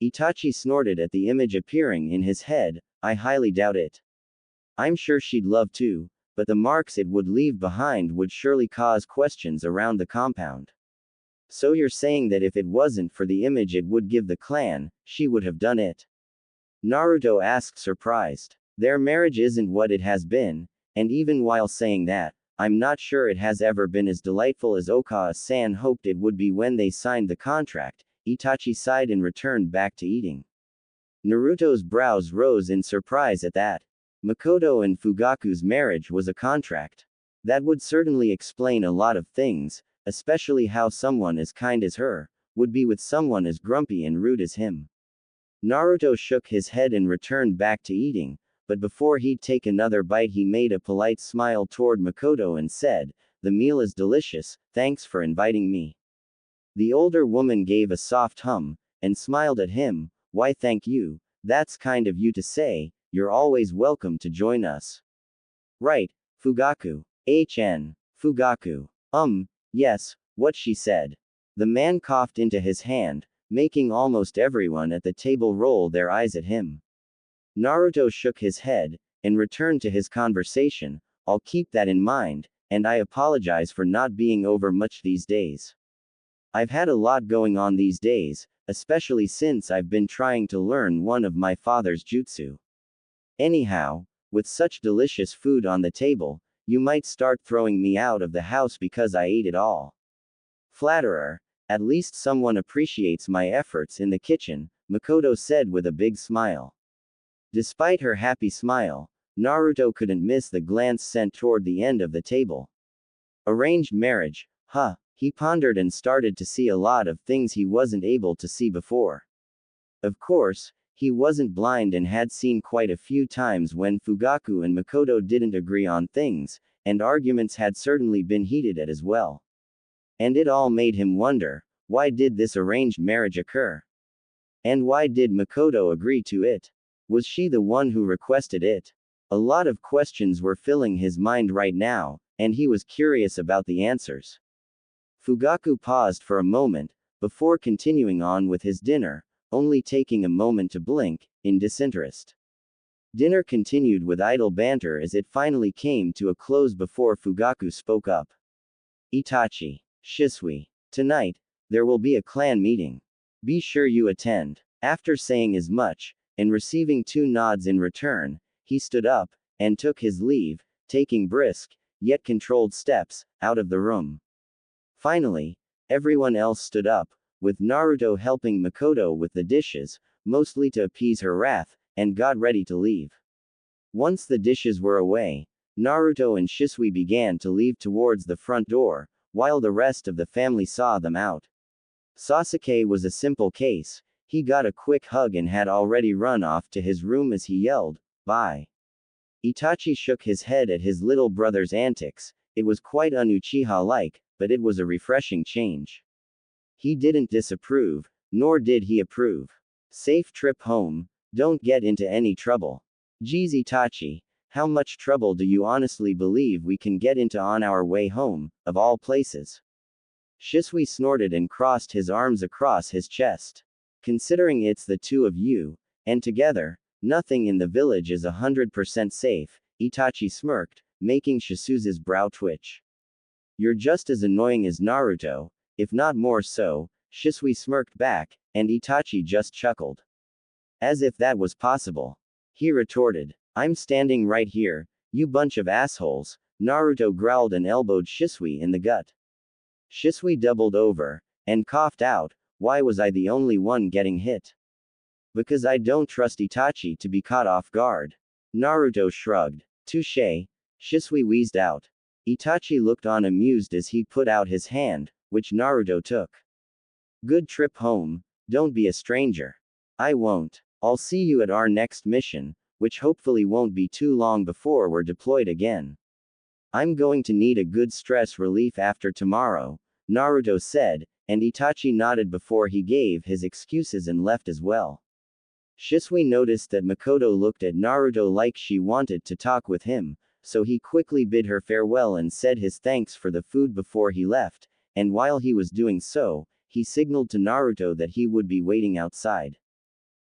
Itachi snorted at the image appearing in his head. "I highly doubt it. I'm sure she'd love to, but the marks it would leave behind would surely cause questions around the compound." "So you're saying that if it wasn't for the image it would give the clan, she would have done it?" Naruto asked, surprised. "Their marriage isn't what it has been, and even while saying that, I'm not sure it has ever been as delightful as Okawa-san hoped it would be when they signed the contract." Itachi sighed and returned back to eating. Naruto's brows rose in surprise at that. Mikoto and Fugaku's marriage was a contract. That would certainly explain a lot of things, especially how someone as kind as her would be with someone as grumpy and rude as him. Naruto shook his head and returned back to eating, but before he'd take another bite he made a polite smile toward Mikoto and said, "The meal is delicious, thanks for inviting me." The older woman gave a soft hum, and smiled at him. "Why thank you, that's kind of you to say, you're always welcome to join us." "Right, Fugaku. Fugaku. Yes, what she said." The man coughed into his hand, making almost everyone at the table roll their eyes at him. Naruto shook his head, and returned to his conversation. "I'll keep that in mind, and I apologize for not being over much these days. I've had a lot going on these days, especially since I've been trying to learn one of my father's jutsu. Anyhow, with such delicious food on the table, you might start throwing me out of the house because I ate it all." "Flatterer. At least someone appreciates my efforts in the kitchen," Mikoto said with a big smile. Despite her happy smile, Naruto couldn't miss the glance sent toward the end of the table. Arranged marriage, huh? He pondered and started to see a lot of things he wasn't able to see before. Of course, he wasn't blind and had seen quite a few times when Fugaku and Mikoto didn't agree on things, and arguments had certainly been heated at as well. And it all made him wonder, why did this arranged marriage occur? And why did Mikoto agree to it? Was she the one who requested it? A lot of questions were filling his mind right now, and he was curious about the answers. Fugaku paused for a moment, before continuing on with his dinner, only taking a moment to blink, in disinterest. Dinner continued with idle banter as it finally came to a close before Fugaku spoke up. "Itachi. Shisui. Tonight, there will be a clan meeting. Be sure you attend." After saying as much, and receiving 2 nods in return, he stood up, and took his leave, taking brisk, yet controlled steps, out of the room. Finally, everyone else stood up, with Naruto helping Mikoto with the dishes, mostly to appease her wrath, and got ready to leave. Once the dishes were away, Naruto and Shisui began to leave towards the front door, while the rest of the family saw them out. Sasuke was a simple case. He got a quick hug and had already run off to his room as he yelled, "Bye." Itachi shook his head at his little brother's antics. It was quite un-Uchiha-like, but it was a refreshing change. He didn't disapprove, nor did he approve. "Safe trip home, don't get into any trouble." "Geez Itachi, how much trouble do you honestly believe we can get into on our way home, of all places?" Shisui snorted and crossed his arms across his chest. "Considering it's the 2 of you, and together, nothing in the village is 100% safe," Itachi smirked, making Shisui's brow twitch. "You're just as annoying as Naruto, if not more so," Shisui smirked back, and Itachi just chuckled. "As if that was possible." He retorted. "I'm standing right here, you bunch of assholes." Naruto growled and elbowed Shisui in the gut. Shisui doubled over, and coughed out, "Why was I the only one getting hit?" "Because I don't trust Itachi to be caught off guard." Naruto shrugged. "Touché," Shisui wheezed out. Itachi looked on amused as he put out his hand, which Naruto took. "Good trip home, don't be a stranger." "I won't. I'll see you at our next mission, which hopefully won't be too long before we're deployed again." I'm going to need a good stress relief after tomorrow, Naruto said, and Itachi nodded before he gave his excuses and left as well. Shisui noticed that Mikoto looked at Naruto like she wanted to talk with him, so he quickly bid her farewell and said his thanks for the food before he left, and while he was doing so, he signaled to Naruto that he would be waiting outside.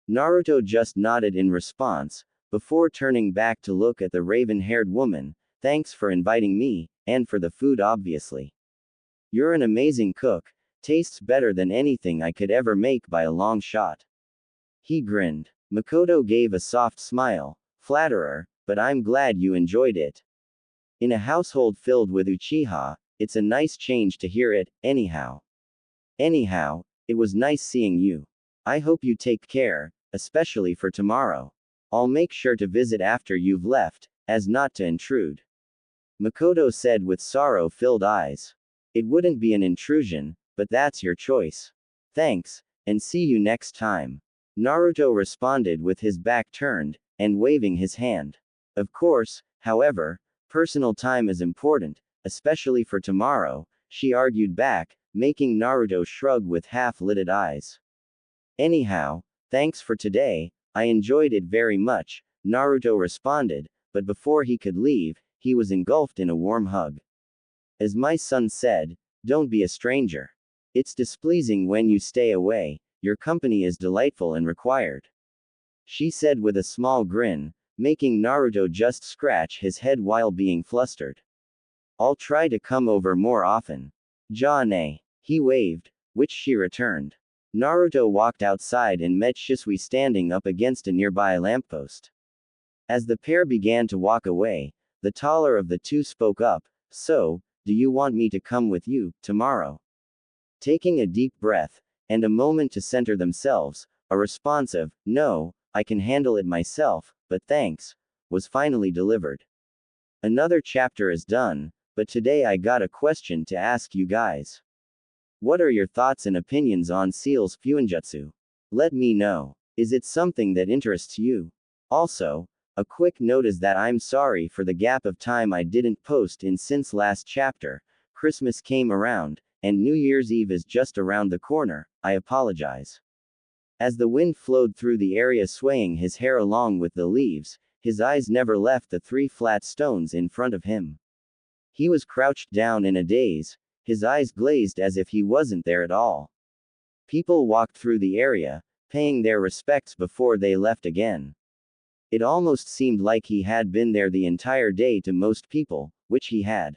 Naruto just nodded in response, before turning back to look at the raven-haired woman. Thanks for inviting me, and for the food obviously. You're an amazing cook, tastes better than anything I could ever make by a long shot. He grinned. Mikoto gave a soft smile. Flatterer, but I'm glad you enjoyed it. In a household filled with Uchiha, it's a nice change to hear it, anyhow. Anyhow, it was nice seeing you. I hope you take care, especially for tomorrow. I'll make sure to visit after you've left, as not to intrude. Mikoto said with sorrow-filled eyes. It wouldn't be an intrusion, but that's your choice. Thanks, and see you next time. Naruto responded with his back turned, and waving his hand. Of course, however, personal time is important, especially for tomorrow, she argued back, making Naruto shrug with half-lidded eyes. Anyhow, thanks for today, I enjoyed it very much, Naruto responded, but before he could leave, he was engulfed in a warm hug. As my son said, don't be a stranger. It's displeasing when you stay away, your company is delightful and required. She said with a small grin, making Naruto just scratch his head while being flustered. I'll try to come over more often. Ja-ne. He waved, which she returned. Naruto walked outside and met Shisui standing up against a nearby lamppost. As the pair began to walk away, the taller of the two spoke up, so, do you want me to come with you, tomorrow? Taking a deep breath, and a moment to center themselves, a responsive, no, I can handle it myself, but thanks, was finally delivered. Another chapter is done, but today I got a question to ask you guys. What are your thoughts and opinions on Seal's Fuinjutsu? Let me know. Is it something that interests you? Also, a quick note is that I'm sorry for the gap of time I didn't post in since last chapter. Christmas came around, and New Year's Eve is just around the corner. I apologize. As the wind flowed through the area swaying his hair along with the leaves, his eyes never left the three flat stones in front of him. He was crouched down in a daze, his eyes glazed as if he wasn't there at all. People walked through the area, paying their respects before they left again. It almost seemed like he had been there the entire day to most people, which he had.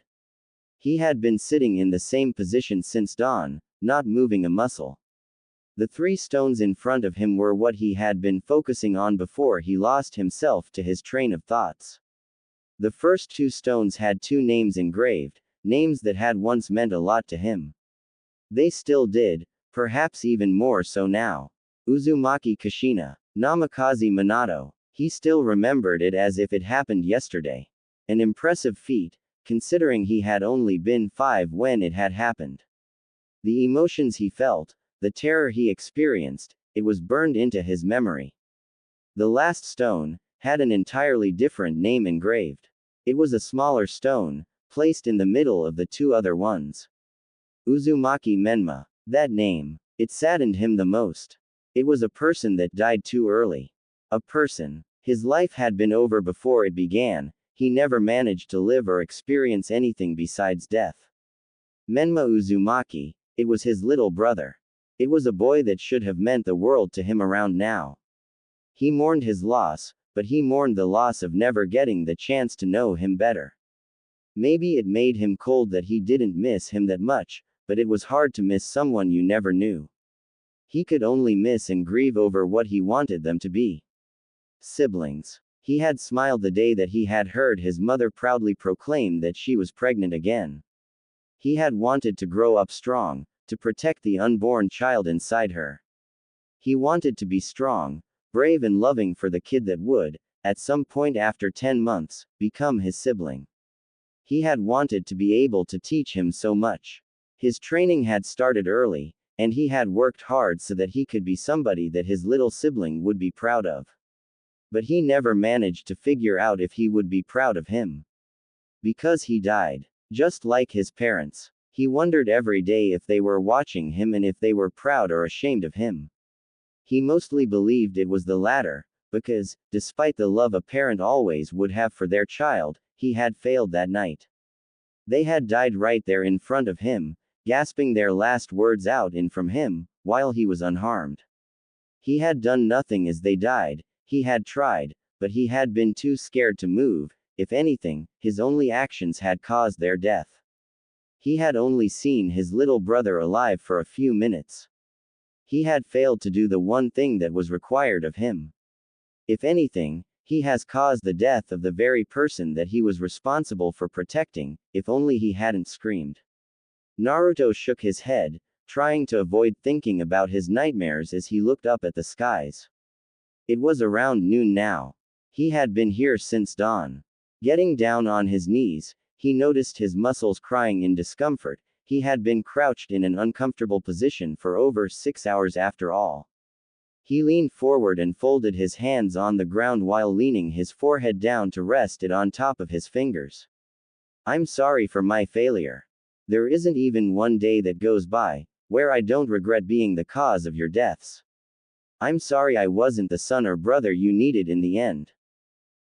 He had been sitting in the same position since dawn, not moving a muscle. The three stones in front of him were what he had been focusing on before he lost himself to his train of thoughts. The first two stones had two names engraved, names that had once meant a lot to him. They still did, perhaps even more so now. Uzumaki Kushina. Namikaze Minato. He still remembered it as if it happened yesterday. An impressive feat, considering he had only been 5 when it had happened. The emotions he felt, the terror he experienced, it was burned into his memory. The last stone had an entirely different name engraved. It was a smaller stone, placed in the middle of the two other ones. Uzumaki Menma. That name. It saddened him the most. It was a person that died too early. A person. His life had been over before it began, he never managed to live or experience anything besides death. Menma Uzumaki, it was his little brother. It was a boy that should have meant the world to him around now. He mourned his loss, but he mourned the loss of never getting the chance to know him better. Maybe it made him cold that he didn't miss him that much, but it was hard to miss someone you never knew. He could only miss and grieve over what he wanted them to be. Siblings. He had smiled the day that he had heard his mother proudly proclaim that she was pregnant again. He had wanted to grow up strong, to protect the unborn child inside her. He wanted to be strong, brave and loving for the kid that would, at some point after 10 months, become his sibling. He had wanted to be able to teach him so much. His training had started early, and he had worked hard so that he could be somebody that his little sibling would be proud of. But he never managed to figure out if he would be proud of him. Because he died. Just like his parents. He wondered every day if they were watching him and if they were proud or ashamed of him. He mostly believed it was the latter, because, despite the love a parent always would have for their child, he had failed that night. They had died right there in front of him, gasping their last words out in from him, while he was unharmed. He had done nothing as they died, he had tried, but he had been too scared to move. If anything, his only actions had caused their death. He had only seen his little brother alive for a few minutes. He had failed to do the one thing that was required of him. If anything, he has caused the death of the very person that he was responsible for protecting, if only he hadn't screamed. Naruto shook his head, trying to avoid thinking about his nightmares as he looked up at the skies. It was around noon now. He had been here since dawn. Getting down on his knees, he noticed his muscles crying in discomfort. He had been crouched in an uncomfortable position for over 6 hours after all. He leaned forward and folded his hands on the ground while leaning his forehead down to rest it on top of his fingers. I'm sorry for my failure. There isn't even one day that goes by where I don't regret being the cause of your deaths. I'm sorry I wasn't the son or brother you needed in the end.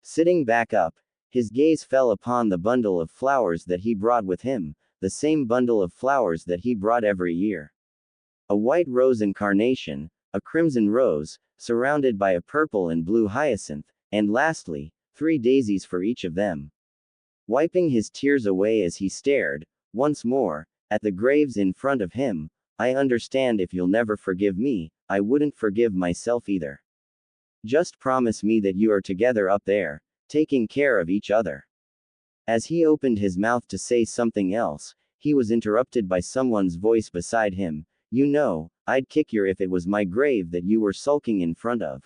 Sitting back up, his gaze fell upon the bundle of flowers that he brought with him, the same bundle of flowers that he brought every year. A white rose and carnation, a crimson rose, surrounded by a purple and blue hyacinth, and lastly, 3 daisies for each of them. Wiping his tears away as he stared, once more, at the graves in front of him, I understand if you'll never forgive me, I wouldn't forgive myself either. Just promise me that you are together up there, taking care of each other. As he opened his mouth to say something else, he was interrupted by someone's voice beside him. You know, I'd kick you if it was my grave that you were sulking in front of.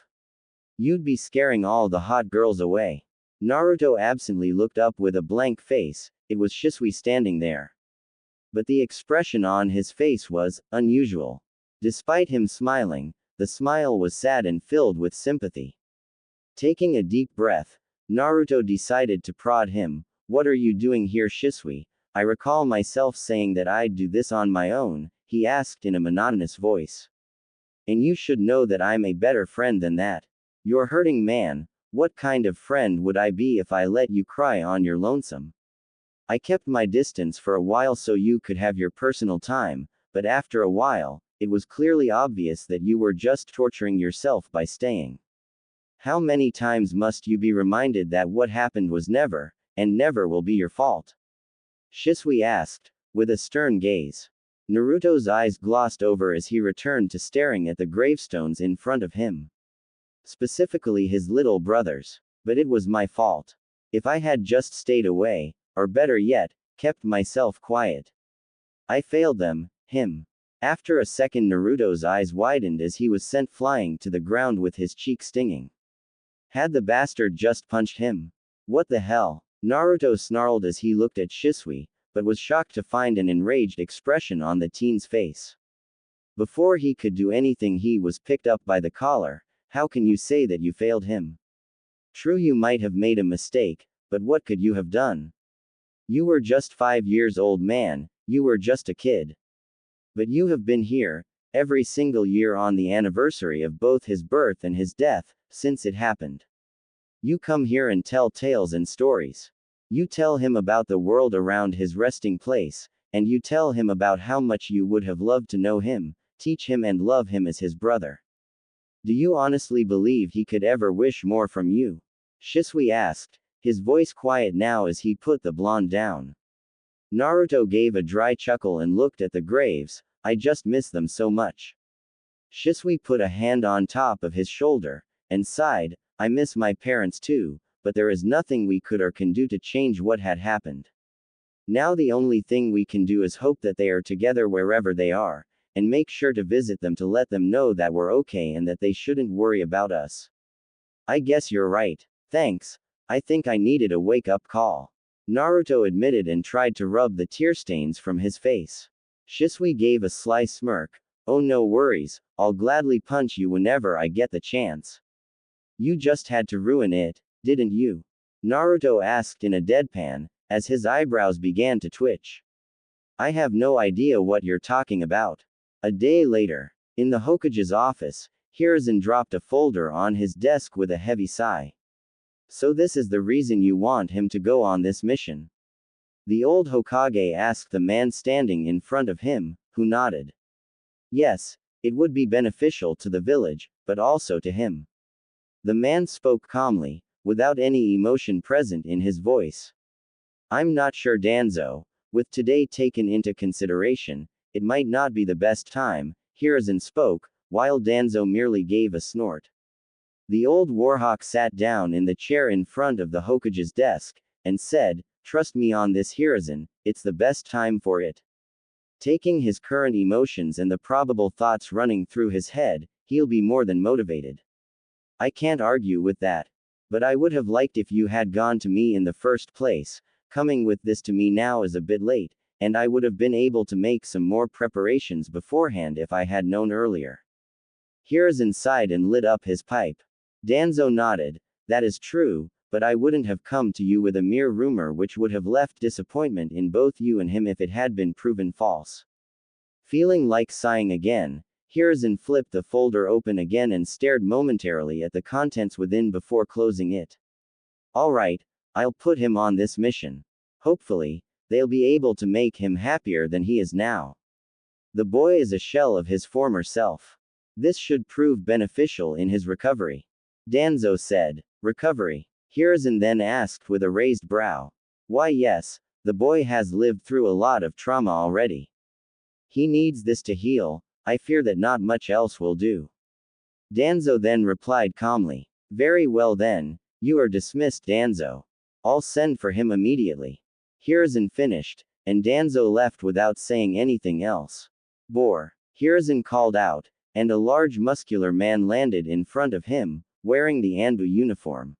You'd be scaring all the hot girls away. Naruto absently looked up with a blank face. It was Shisui standing there. But the expression on his face was unusual. Despite him smiling, the smile was sad and filled with sympathy. Taking a deep breath, Naruto decided to prod him. What are you doing here, Shisui? I recall myself saying that I'd do this on my own, he asked in a monotonous voice. And you should know that I'm a better friend than that. You're hurting, man. What kind of friend would I be if I let you cry on your lonesome? I kept my distance for a while so you could have your personal time, but after a while, it was clearly obvious that you were just torturing yourself by staying. How many times must you be reminded that what happened was never, and never will be your fault? Shisui asked, with a stern gaze. Naruto's eyes glossed over as he returned to staring at the gravestones in front of him. Specifically his little brother's. But it was my fault. If I had just stayed away, or better yet, kept myself quiet. I failed them, him. After a second Naruto's eyes widened as he was sent flying to the ground with his cheek stinging. Had the bastard just punched him? What the hell? Naruto snarled as he looked at Shisui, but was shocked to find an enraged expression on the teen's face. Before he could do anything he was picked up by the collar. How can you say that you failed him? True, you might have made a mistake, but what could you have done? You were just 5 years old, man, you were just a kid. But you have been here, every single year on the anniversary of both his birth and his death, since it happened. You come here and tell tales and stories. You tell him about the world around his resting place, and you tell him about how much you would have loved to know him, teach him and love him as his brother. Do you honestly believe he could ever wish more from you? Shisui asked, his voice quiet now as he put the blonde down. Naruto gave a dry chuckle and looked at the graves. I just miss them so much. Shisui put a hand on top of his shoulder, and sighed, I miss my parents too, but there is nothing we could or can do to change what had happened. Now the only thing we can do is hope that they are together wherever they are, and make sure to visit them to let them know that we're okay and that they shouldn't worry about us. I guess you're right. Thanks. I think I needed a wake-up call. Naruto admitted and tried to rub the tear stains from his face. Shisui gave a sly smirk. Oh, no worries, I'll gladly punch you whenever I get the chance. You just had to ruin it, didn't you? Naruto asked in a deadpan, as his eyebrows began to twitch. I have no idea what you're talking about. A day later, in the Hokage's office, Hiruzen dropped a folder on his desk with a heavy sigh. So this is the reason you want him to go on this mission? The old Hokage asked the man standing in front of him, who nodded. Yes, it would be beneficial to the village, but also to him. The man spoke calmly, without any emotion present in his voice. I'm not sure, Danzo. With today taken into consideration, it might not be the best time, Hiruzen spoke, while Danzo merely gave a snort. The old warhawk sat down in the chair in front of the Hokage's desk, and said, Trust me on this, Hiruzen, it's the best time for it. Taking his current emotions and the probable thoughts running through his head, he'll be more than motivated. I can't argue with that. But I would have liked if you had gone to me in the first place. Coming with this to me now is a bit late, and I would have been able to make some more preparations beforehand if I had known earlier. Hiruzen sighed and lit up his pipe. Danzo nodded. That is true, but I wouldn't have come to you with a mere rumor which would have left disappointment in both you and him if it had been proven false. Feeling like sighing again, Hiruzen flipped the folder open again and stared momentarily at the contents within before closing it. All right, I'll put him on this mission. Hopefully, they'll be able to make him happier than he is now. The boy is a shell of his former self. This should prove beneficial in his recovery. Danzo said. Recovery? Hiruzen then asked with a raised brow. Why yes, the boy has lived through a lot of trauma already. He needs this to heal. I fear that not much else will do. Danzo then replied calmly. Very well then, you are dismissed, Danzo. I'll send for him immediately. Hiruzen finished, and Danzo left without saying anything else. Bore. Hiruzen called out, and a large muscular man landed in front of him, wearing the Anbu uniform.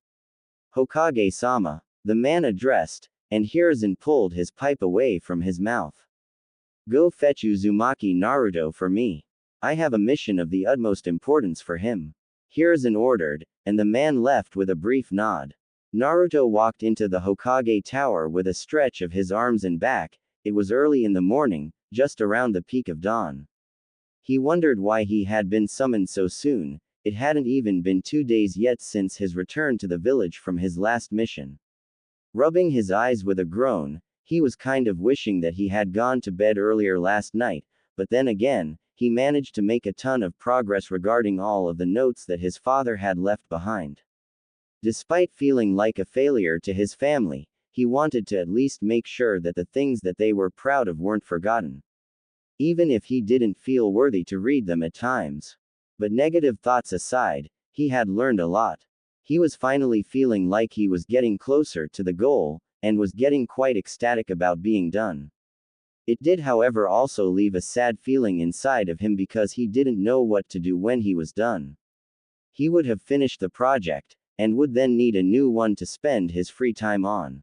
Hokage-sama, the man addressed, and Hiruzen pulled his pipe away from his mouth. Go fetch Uzumaki Naruto for me. I have a mission of the utmost importance for him. Hiruzen ordered, and the man left with a brief nod. Naruto walked into the Hokage tower with a stretch of his arms and back. It was early in the morning, just around the peak of dawn. He wondered why he had been summoned so soon. It hadn't even been 2 days yet since his return to the village from his last mission. Rubbing his eyes with a groan, he was kind of wishing that he had gone to bed earlier last night, but then again, he managed to make a ton of progress regarding all of the notes that his father had left behind. Despite feeling like a failure to his family, he wanted to at least make sure that the things that they were proud of weren't forgotten. Even if he didn't feel worthy to read them at times. But negative thoughts aside, he had learned a lot. He was finally feeling like he was getting closer to the goal, and was getting quite ecstatic about being done. It did, however, also leave a sad feeling inside of him because he didn't know what to do when he was done. He would have finished the project, and would then need a new one to spend his free time on.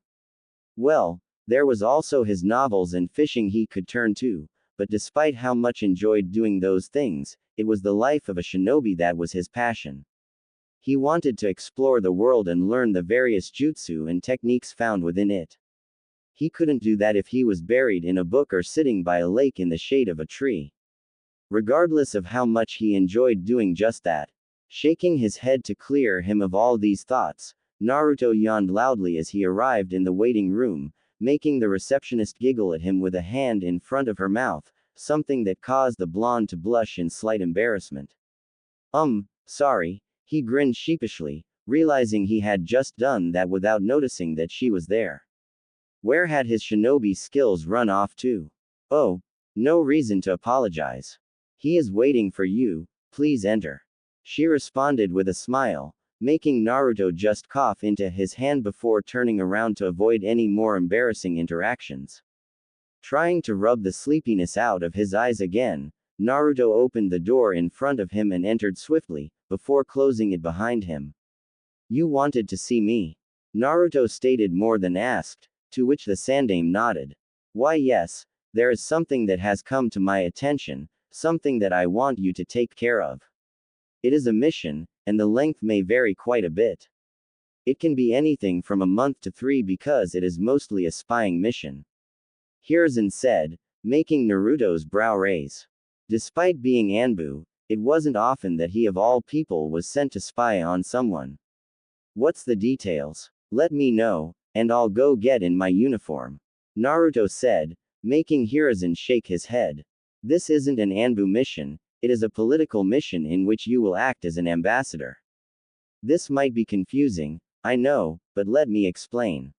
Well, there was also his novels and fishing he could turn to, but despite how much enjoyed doing those things, it was the life of a shinobi that was his passion. He wanted to explore the world and learn the various jutsu and techniques found within it. He couldn't do that if he was buried in a book or sitting by a lake in the shade of a tree. Regardless of how much he enjoyed doing just that. Shaking his head to clear him of all these thoughts, Naruto yawned loudly as he arrived in the waiting room, making the receptionist giggle at him with a hand in front of her mouth, something that caused the blonde to blush in slight embarrassment. Sorry, he grinned sheepishly, realizing he had just done that without noticing that she was there. Where had his shinobi skills run off to? Oh, no reason to apologize. He is waiting for you, please enter. She responded with a smile, making Naruto just cough into his hand before turning around to avoid any more embarrassing interactions. Trying to rub the sleepiness out of his eyes again, Naruto opened the door in front of him and entered swiftly, before closing it behind him. You wanted to see me? Naruto stated more than asked, to which the Sandaime nodded. Why yes, there is something that has come to my attention, something that I want you to take care of. It is a mission, and the length may vary quite a bit. It can be anything from a month to 3 because it is mostly a spying mission. Hiruzen said, making Naruto's brow raise. Despite being Anbu, it wasn't often that he of all people was sent to spy on someone. What's the details? Let me know, and I'll go get in my uniform. Naruto said, making Hiruzen shake his head. This isn't an Anbu mission, it is a political mission in which you will act as an ambassador. This might be confusing, I know, but let me explain.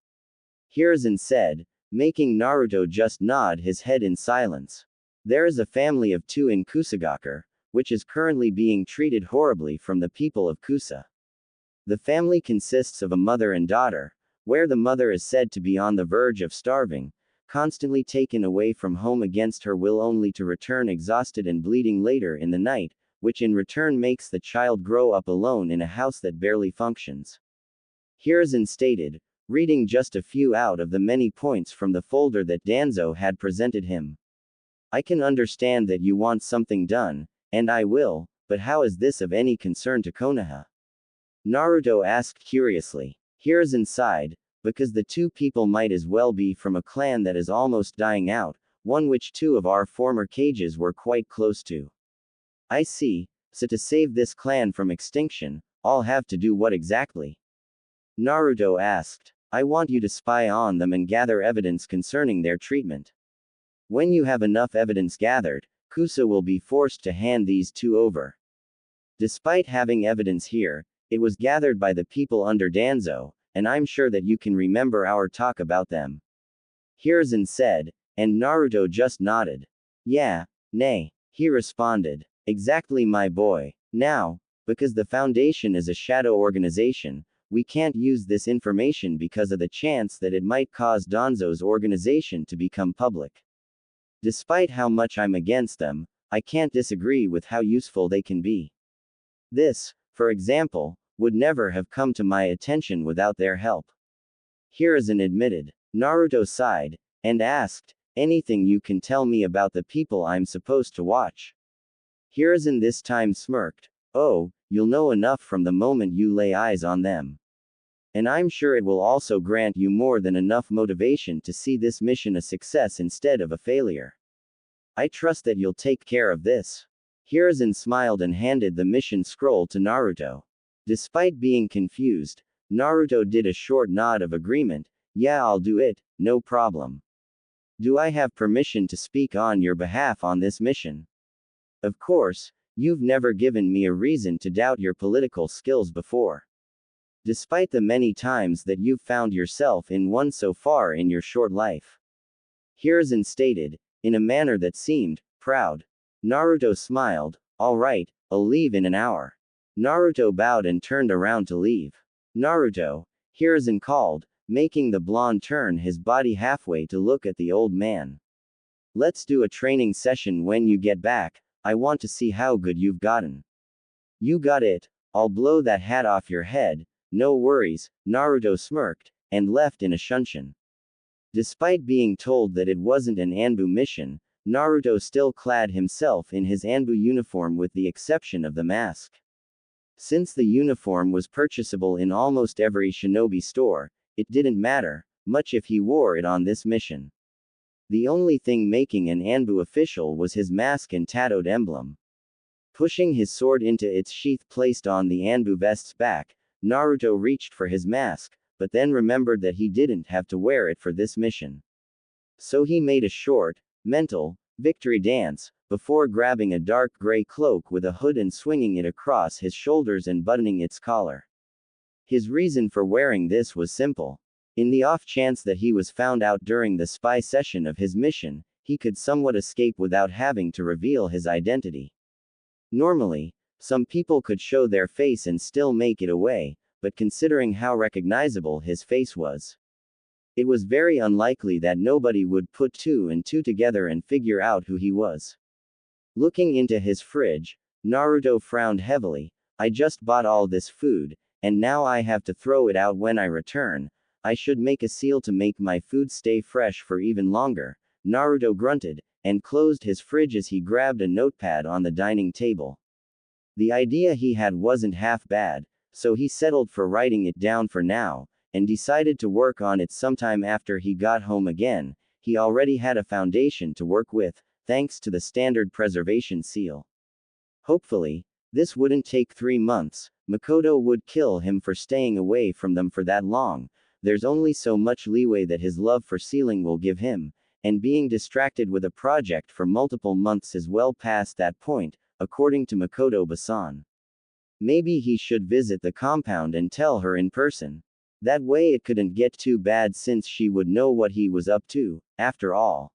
Hiruzen said, making Naruto just nod his head in silence. There is a family of 2 in Kusagakure, which is currently being treated horribly from the people of Kusa. The family consists of a mother and daughter, where the mother is said to be on the verge of starving, constantly taken away from home against her will only to return exhausted and bleeding later in the night, which in return makes the child grow up alone in a house that barely functions. Hiruzen stated, reading just a few out of the many points from the folder that Danzo had presented him. I can understand that you want something done, and I will, but how is this of any concern to Konoha? Naruto asked curiously. Hiruzen sighed, because the 2 people might as well be from a clan that is almost dying out, one which 2 of our former cages were quite close to. I see, so to save this clan from extinction, I'll have to do what exactly? Naruto asked. I want you to spy on them and gather evidence concerning their treatment. When you have enough evidence gathered, Kusa will be forced to hand these 2 over. Despite having evidence here, it was gathered by the people under Danzo, and I'm sure that you can remember our talk about them. Hiruzen said, and Naruto just nodded. Yeah, nay, he responded. Exactly my boy. Now, because the Foundation is a shadow organization, we can't use this information because of the chance that it might cause Danzo's organization to become public. Despite how much I'm against them, I can't disagree with how useful they can be. This, for example, would never have come to my attention without their help. Hiruzen admitted. Naruto sighed, and asked, anything you can tell me about the people I'm supposed to watch? Hiruzen this time smirked. Oh, you'll know enough from the moment you lay eyes on them. And I'm sure it will also grant you more than enough motivation to see this mission a success instead of a failure. I trust that you'll take care of this. Hiruzen smiled and handed the mission scroll to Naruto. Despite being confused, Naruto did a short nod of agreement. Yeah, I'll do it, no problem. Do I have permission to speak on your behalf on this mission? Of course, you've never given me a reason to doubt your political skills before. Despite the many times that you've found yourself in one so far in your short life. Hiruzen stated, in a manner that seemed proud. Naruto smiled. All right, I'll leave in an hour. Naruto bowed and turned around to leave. Naruto, Hiruzen called, making the blonde turn his body halfway to look at the old man. Let's do a training session when you get back, I want to see how good you've gotten. You got it, I'll blow that hat off your head, no worries, Naruto smirked, and left in a shunshin. Despite being told that it wasn't an Anbu mission, Naruto still clad himself in his Anbu uniform with the exception of the mask. Since the uniform was purchasable in almost every shinobi store, it didn't matter much if he wore it on this mission. The only thing making an Anbu official was his mask and tattooed emblem. Pushing his sword into its sheath placed on the Anbu vest's back, Naruto reached for his mask, but then remembered that he didn't have to wear it for this mission. So he made a short, mental, victory dance, before grabbing a dark gray cloak with a hood and swinging it across his shoulders and buttoning its collar. His reason for wearing this was simple. In the off chance that he was found out during the spy session of his mission, he could somewhat escape without having to reveal his identity. Normally, some people could show their face and still make it away, but considering how recognizable his face was, it was very unlikely that nobody would put 2 and 2 together and figure out who he was. Looking into his fridge, Naruto frowned heavily. I just bought all this food, and now I have to throw it out when I return. I should make a seal to make my food stay fresh for even longer. Naruto grunted, and closed his fridge as he grabbed a notepad on the dining table. The idea he had wasn't half bad, so he settled for writing it down for now, and decided to work on it sometime after he got home again. He already had a foundation to work with, thanks to the standard preservation seal. Hopefully, this wouldn't take 3 months. Mikoto would kill him for staying away from them for that long. There's only so much leeway that his love for sealing will give him, and being distracted with a project for multiple months is well past that point, according to Mikoto-san. Maybe he should visit the compound and tell her in person. That way it couldn't get too bad since she would know what he was up to, after all.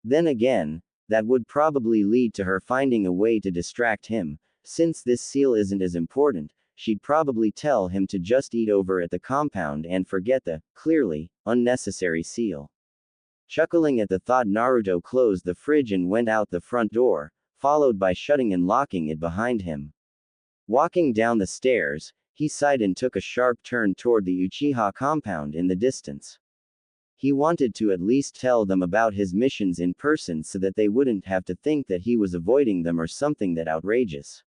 Then again, that would probably lead to her finding a way to distract him. Since this seal isn't as important, she'd probably tell him to just eat over at the compound and forget the, clearly, unnecessary seal. Chuckling at the thought, Naruto closed the fridge and went out the front door, followed by shutting and locking it behind him. Walking down the stairs, he sighed and took a sharp turn toward the Uchiha compound in the distance. He wanted to at least tell them about his missions in person so that they wouldn't have to think that he was avoiding them or something that outrageous.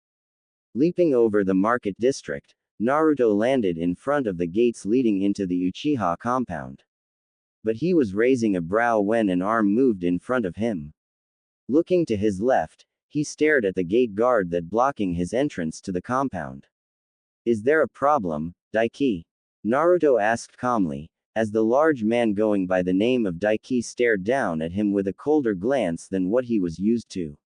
Leaping over the market district, Naruto landed in front of the gates leading into the Uchiha compound. But he was raising a brow when an arm moved in front of him. Looking to his left, he stared at the gate guard that blocking his entrance to the compound. "Is there a problem, Daiki?" Naruto asked calmly, as the large man going by the name of Daiki stared down at him with a colder glance than what he was used to.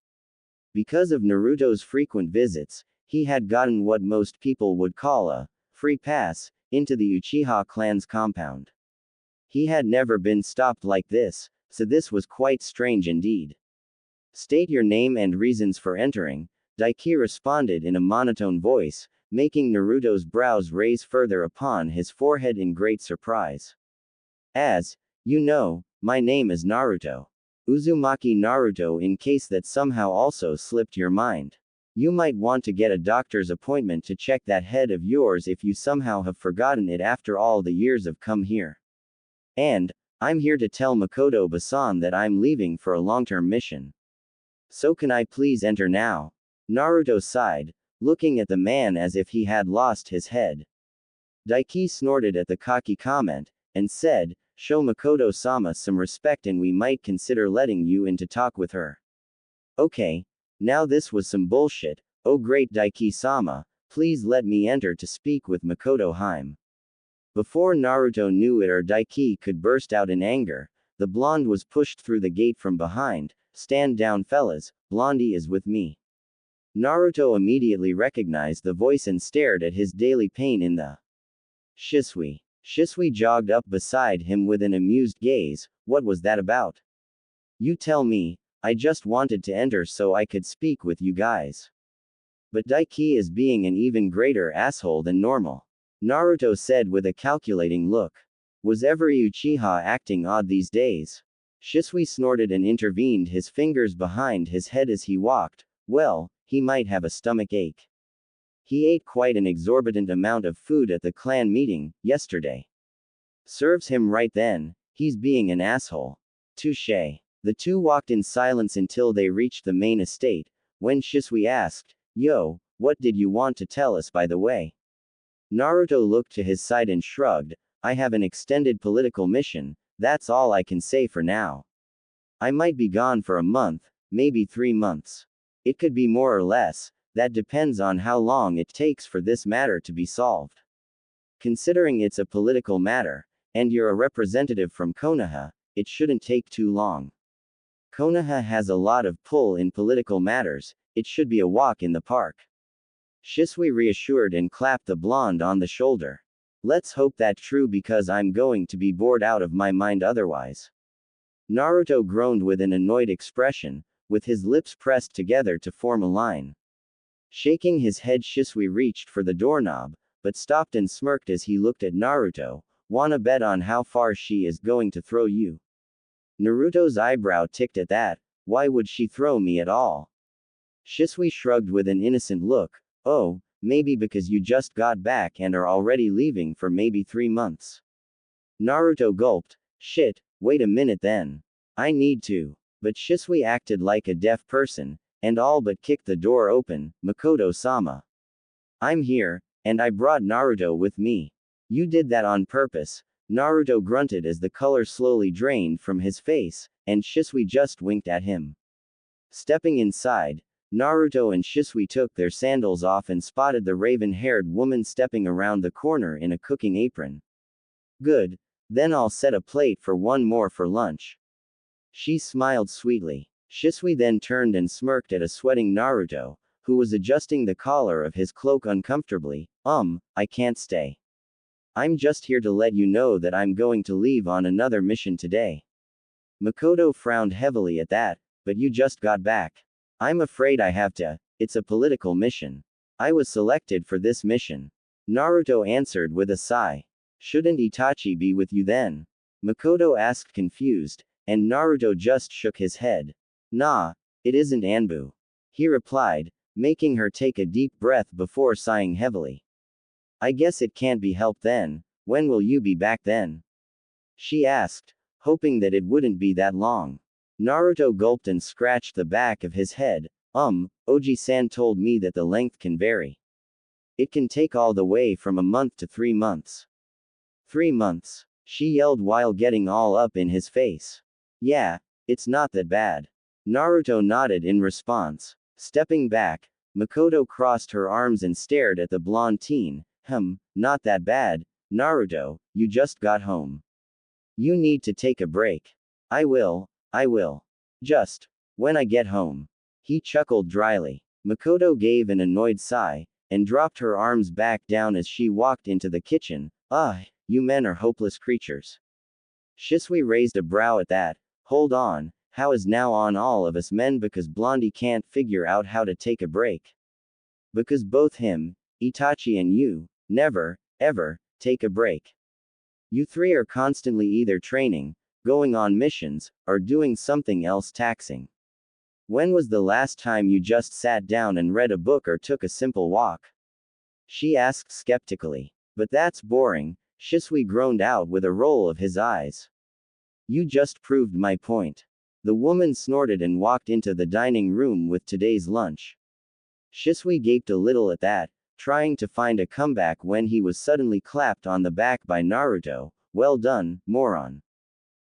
Because of Naruto's frequent visits, he had gotten what most people would call a free pass into the Uchiha clan's compound. He had never been stopped like this, so this was quite strange indeed. "State your name and reasons for entering," Daiki responded in a monotone voice, making Naruto's brows raise further upon his forehead in great surprise. "As you know, my name is Naruto. Uzumaki Naruto, in case that somehow also slipped your mind. You might want to get a doctor's appointment to check that head of yours if you somehow have forgotten it after all the years I've come here. And I'm here to tell Mikoto-san that I'm leaving for a long-term mission. So can I please enter now?" Naruto sighed, looking at the man as if he had lost his head. Daiki snorted at the cocky comment, and said, "Show Mikoto-sama some respect and we might consider letting you in to talk with her." "Okay. Now this was some bullshit. Oh great Daiki-sama, please let me enter to speak with Mikoto Haim." Before Naruto knew it or Daiki could burst out in anger, the blonde was pushed through the gate from behind. "Stand down fellas, Blondie is with me." Naruto immediately recognized the voice and stared at his daily pain in the Shisui. Shisui jogged up beside him with an amused gaze. "What was that about?" "You tell me, I just wanted to enter so I could speak with you guys." But Daiki is being an even greater asshole than normal, Naruto said with a calculating look. Was every Uchiha acting odd these days? Shisui snorted and intervened his fingers behind his head as he walked. Well, he might have a stomach ache. He ate quite an exorbitant amount of food at the clan meeting yesterday. Serves him right then, he's being an asshole. Touché. The two walked in silence until they reached the main estate, when Shisui asked, "Yo, what did you want to tell us by the way?" Naruto looked to his side and shrugged. "I have an extended political mission, that's all I can say for now. I might be gone for a month, maybe 3 months. It could be more or less, that depends on how long it takes for this matter to be solved. Considering it's a political matter, and you're a representative from Konoha, it shouldn't take too long. Konoha has a lot of pull in political matters, it should be a walk in the park." Shisui reassured and clapped the blonde on the shoulder. "Let's hope that's true because I'm going to be bored out of my mind otherwise." Naruto groaned with an annoyed expression, with his lips pressed together to form a line. Shaking his head, Shisui reached for the doorknob, but stopped and smirked as he looked at Naruto. "Wanna bet on how far she is going to throw you?" Naruto's eyebrow ticked at that. "Why would she throw me at all?" Shisui shrugged with an innocent look. "Oh, maybe because you just got back and are already leaving for maybe 3 months." Naruto gulped. "Shit, wait a minute then. I need to." But Shisui acted like a deaf person, and all but kicked the door open. "Mikoto-sama. I'm here, And I brought Naruto with me. You did that on purpose. Naruto grunted as the color slowly drained from his face, and Shisui just winked at him. Stepping inside, Naruto and Shisui took their sandals off and spotted the raven-haired woman stepping around the corner in a cooking apron. Good. Then I'll set a plate for one more for lunch. She smiled sweetly. Shisui then turned and smirked at a sweating Naruto, who was adjusting the collar of his cloak uncomfortably. I can't stay. I'm just here to let you know that I'm going to leave on another mission today. Mikoto frowned heavily at that, but you just got back. I'm afraid I have to. It's a political mission. I was selected for this mission. Naruto answered with a sigh. Shouldn't Itachi be with you then? Mikoto asked confused, and Naruto just shook his head. Nah, it isn't Anbu. He replied, making her take a deep breath before sighing heavily. I guess it can't be helped then. When will you be back then? She asked, hoping that it wouldn't be that long. Naruto gulped and scratched the back of his head. Oji-san told me that the length can vary. It can take all the way from a month to 3 months. 3 months, she yelled while getting all up in his face. Yeah, it's not that bad. Naruto nodded in response. Stepping back, Mikoto crossed her arms and stared at the blonde teen. Not that bad, Naruto, you just got home. You need to take a break. I will. Just. When I get home. He chuckled dryly. Mikoto gave an annoyed sigh, and dropped her arms back down as she walked into the kitchen. You men are hopeless creatures. Shisui raised a brow at that. Hold on, how is now on all of us men because Blondie can't figure out how to take a break? Because both him, Itachi and you, never, ever, take a break. You three are constantly either training, going on missions, or doing something else taxing. When was the last time you just sat down and read a book or took a simple walk? She asked skeptically. But that's boring, Shisui groaned out with a roll of his eyes. You just proved my point. The woman snorted and walked into the dining room with today's lunch. Shisui gaped a little at that, trying to find a comeback when he was suddenly clapped on the back by Naruto. Well done, moron.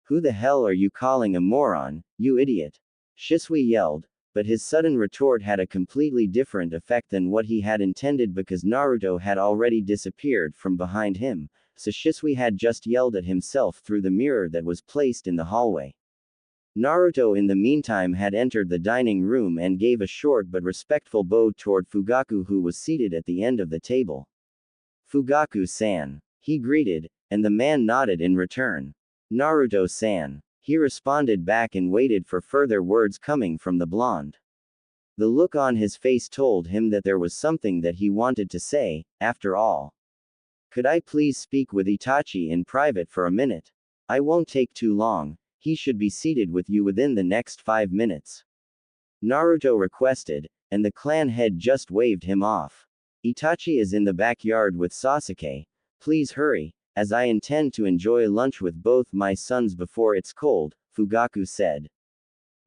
Who the hell are you calling a moron, you idiot? Shisui yelled, but his sudden retort had a completely different effect than what he had intended because Naruto had already disappeared from behind him, so Shisui had just yelled at himself through the mirror that was placed in the hallway. Naruto in the meantime had entered the dining room and gave a short but respectful bow toward Fugaku who was seated at the end of the table. Fugaku-san. He greeted, and the man nodded in return. Naruto-san. He responded back and waited for further words coming from the blonde. The look on his face told him that there was something that he wanted to say. After all. Could I please speak with Itachi in private for a minute? I won't take too long. He should be seated with you within the next 5 minutes. Naruto requested, and the clan head just waved him off. Itachi is in the backyard with Sasuke. Please hurry, as I intend to enjoy lunch with both my sons before it's cold, Fugaku said.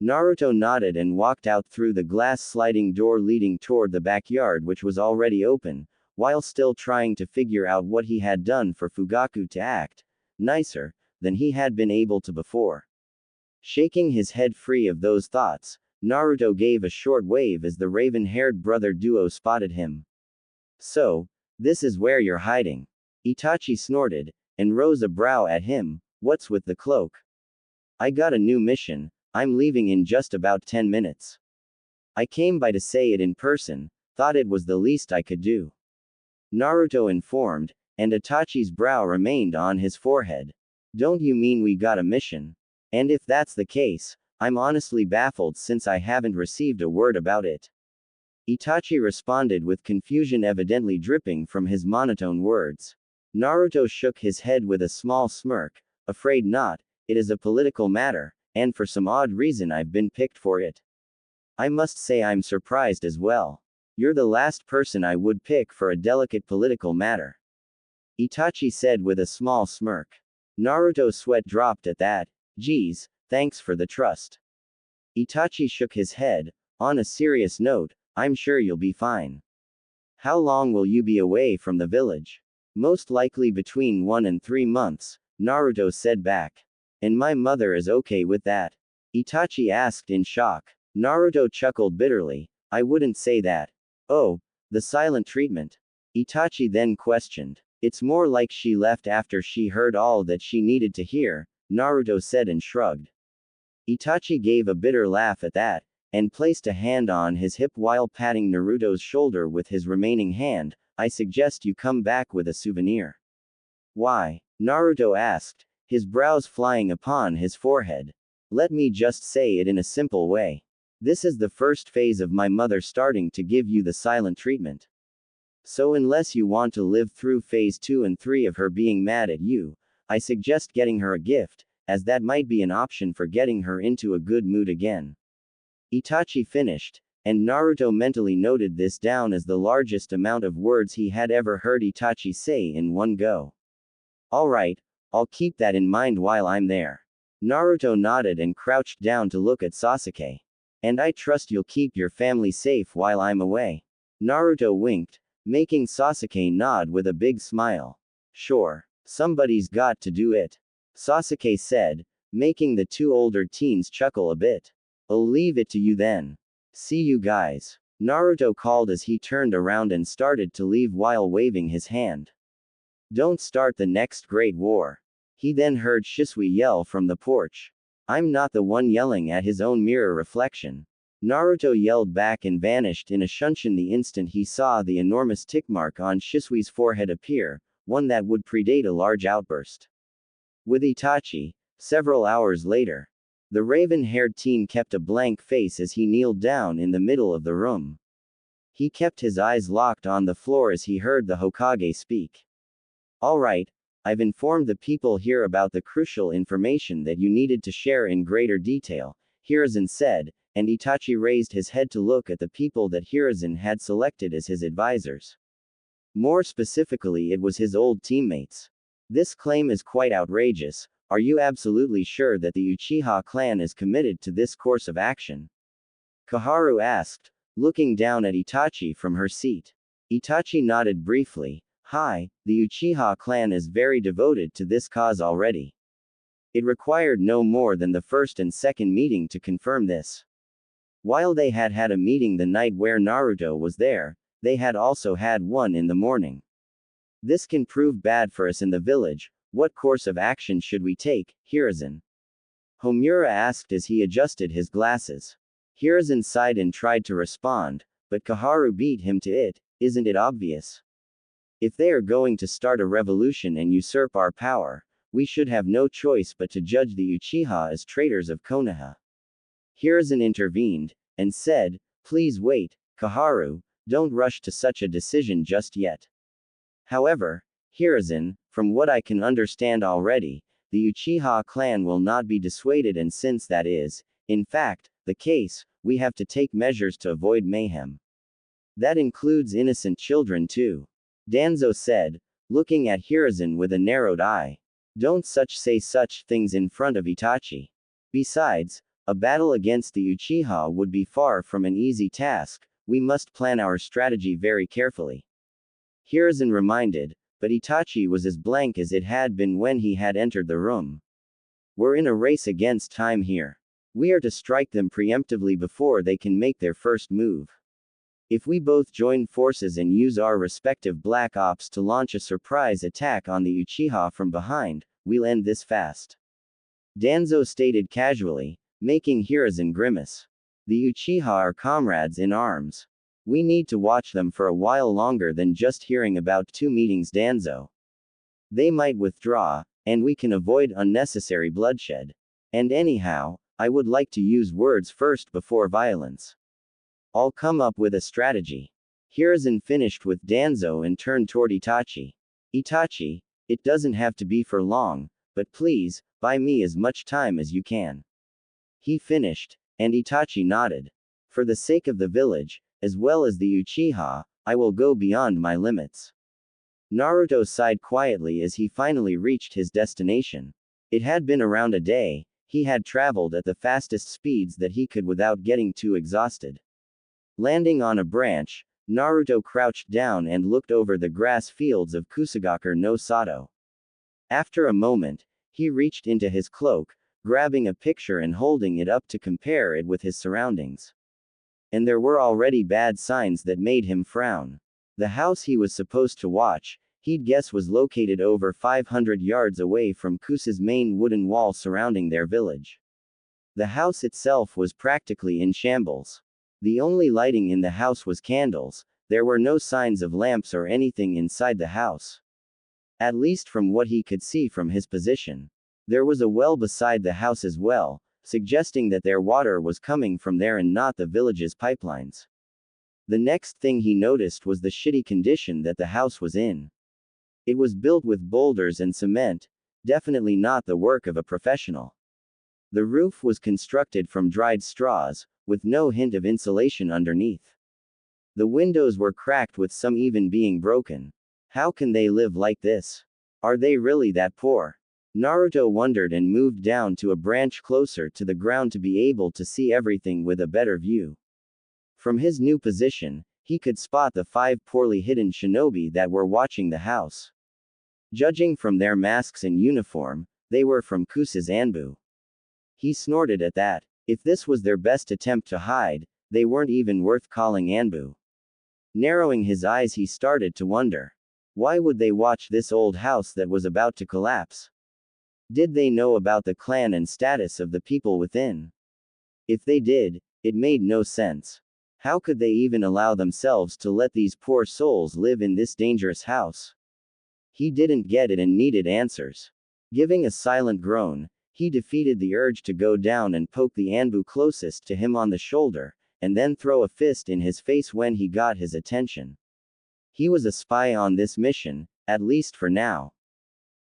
Naruto nodded and walked out through the glass sliding door leading toward the backyard which was already open, while still trying to figure out what he had done for Fugaku to act nicer than he had been able to before. Shaking his head free of those thoughts, Naruto gave a short wave as the raven-haired brother duo spotted him. So, this is where you're hiding. Itachi snorted, and rose a brow at him. What's with the cloak? I got a new mission. I'm leaving in just about 10 minutes. I came by to say it in person, thought it was the least I could do. Naruto informed, and Itachi's brow remained on his forehead. Don't you mean we got a mission? And if that's the case, I'm honestly baffled since I haven't received a word about it. Itachi responded with confusion evidently dripping from his monotone words. Naruto shook his head with a small smirk. Afraid not, it is a political matter, and for some odd reason I've been picked for it. I must say I'm surprised as well. You're the last person I would pick for a delicate political matter. Itachi said with a small smirk. Naruto's sweat dropped at that. Geez, thanks for the trust. Itachi shook his head. On a serious note, I'm sure you'll be fine. How long will you be away from the village? Most likely between 1 and 3 months, Naruto said back. And my mother is okay with that? Itachi asked in shock. Naruto chuckled bitterly. I wouldn't say that. Oh, the silent treatment. Itachi then questioned. It's more like she left after she heard all that she needed to hear, Naruto said and shrugged. Itachi gave a bitter laugh at that, and placed a hand on his hip while patting Naruto's shoulder with his remaining hand. I suggest you come back with a souvenir. Why? Naruto asked, his brows flying upon his forehead. Let me just say it in a simple way. This is the first phase of my mother starting to give you the silent treatment. So unless you want to live through phase 2 and 3 of her being mad at you, I suggest getting her a gift, as that might be an option for getting her into a good mood again. Itachi finished, and Naruto mentally noted this down as the largest amount of words he had ever heard Itachi say in one go. Alright, I'll keep that in mind while I'm there. Naruto nodded and crouched down to look at Sasuke. And I trust you'll keep your family safe while I'm away. Naruto winked, making Sasuke nod with a big smile. Sure, somebody's got to do it. Sasuke said, making the two older teens chuckle a bit. I'll leave it to you then. See you guys. Naruto called as he turned around and started to leave while waving his hand. Don't start the next Great War. He then heard Shisui yell from the porch. I'm not the one yelling at his own mirror reflection. Naruto yelled back and vanished in a shunshin the instant he saw the enormous tick mark on Shisui's forehead appear, one that would predate a large outburst. With Itachi, several hours later, the raven-haired teen kept a blank face as he kneeled down in the middle of the room. He kept his eyes locked on the floor as he heard the Hokage speak. Alright, I've informed the people here about the crucial information that you needed to share in greater detail, Hiruzen said, and Itachi raised his head to look at the people that Hiruzen had selected as his advisors. More specifically, it was his old teammates. This claim is quite outrageous. Are you absolutely sure that the Uchiha clan is committed to this course of action? Koharu asked, looking down at Itachi from her seat. Itachi nodded briefly. Hi, the Uchiha clan is very devoted to this cause already. It required no more than the first and second meeting to confirm this. While they had had a meeting the night where Naruto was there, they had also had one in the morning. This can prove bad for us in the village. What course of action should we take, Hiruzen? Homura asked as he adjusted his glasses. Hiruzen sighed and tried to respond, but Koharu beat him to it. Isn't it obvious? If they are going to start a revolution and usurp our power, we should have no choice but to judge the Uchiha as traitors of Konoha. Hiruzen intervened, and said, please wait, Koharu, don't rush to such a decision just yet. However, Hiruzen, from what I can understand already, the Uchiha clan will not be dissuaded, and since that is, in fact, the case, we have to take measures to avoid mayhem. That includes innocent children too. Danzo said, looking at Hiruzen with a narrowed eye. Don't say such things in front of Itachi. Besides, a battle against the Uchiha would be far from an easy task. We must plan our strategy very carefully. Hiruzen reminded, but Itachi was as blank as it had been when he had entered the room. We're in a race against time here. We are to strike them preemptively before they can make their first move. If we both join forces and use our respective black ops to launch a surprise attack on the Uchiha from behind, we'll end this fast. Danzo stated casually, making Hiruzen grimace. The Uchiha are comrades in arms. We need to watch them for a while longer than just hearing about 2 meetings, Danzo. They might withdraw, and we can avoid unnecessary bloodshed. And anyhow, I would like to use words first before violence. I'll come up with a strategy. Hiruzen finished with Danzo and turned toward Itachi. Itachi, it doesn't have to be for long, but please, buy me as much time as you can. He finished, and Itachi nodded. For the sake of the village, as well as the Uchiha, I will go beyond my limits. Naruto sighed quietly as he finally reached his destination. It had been around a day. He had traveled at the fastest speeds that he could without getting too exhausted. Landing on a branch, Naruto crouched down and looked over the grass fields of Kusagakure no Sato. After a moment, he reached into his cloak, grabbing a picture and holding it up to compare it with his surroundings. And there were already bad signs that made him frown. The house he was supposed to watch, he'd guess was located over 500 yards away from Kusa's main wooden wall surrounding their village. The house itself was practically in shambles. The only lighting in the house was candles, there were no signs of lamps or anything inside the house. At least from what he could see from his position. There was a well beside the house as well, suggesting that their water was coming from there and not the village's pipelines. The next thing he noticed was the shitty condition that the house was in. It was built with boulders and cement, definitely not the work of a professional. The roof was constructed from dried straws, with no hint of insulation underneath. The windows were cracked with some even being broken. How can they live like this? Are they really that poor? Naruto wondered and moved down to a branch closer to the ground to be able to see everything with a better view. From his new position, he could spot the 5 poorly hidden shinobi that were watching the house. Judging from their masks and uniform, they were from Kusa's Anbu. He snorted at that. If this was their best attempt to hide, they weren't even worth calling Anbu. Narrowing his eyes, he started to wonder. Why would they watch this old house that was about to collapse? Did they know about the clan and status of the people within? If they did, it made no sense. How could they even allow themselves to let these poor souls live in this dangerous house? He didn't get it and needed answers. Giving a silent groan, he defeated the urge to go down and poke the Anbu closest to him on the shoulder, and then throw a fist in his face when he got his attention. He was a spy on this mission, at least for now.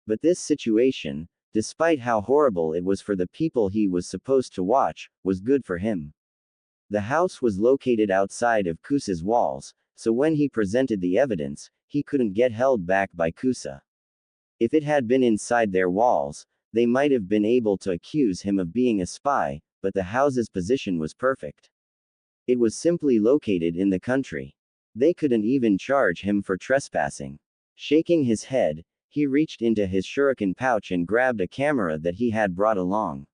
But this situation, despite how horrible it was for the people he was supposed to watch, was good for him. The house was located outside of Kusa's walls, so when he presented the evidence, he couldn't get held back by Kusa. If it had been inside their walls, they might have been able to accuse him of being a spy, but the house's position was perfect. It was simply located in the country. They couldn't even charge him for trespassing. Shaking his head, he reached into his shuriken pouch and grabbed a camera that he had brought along.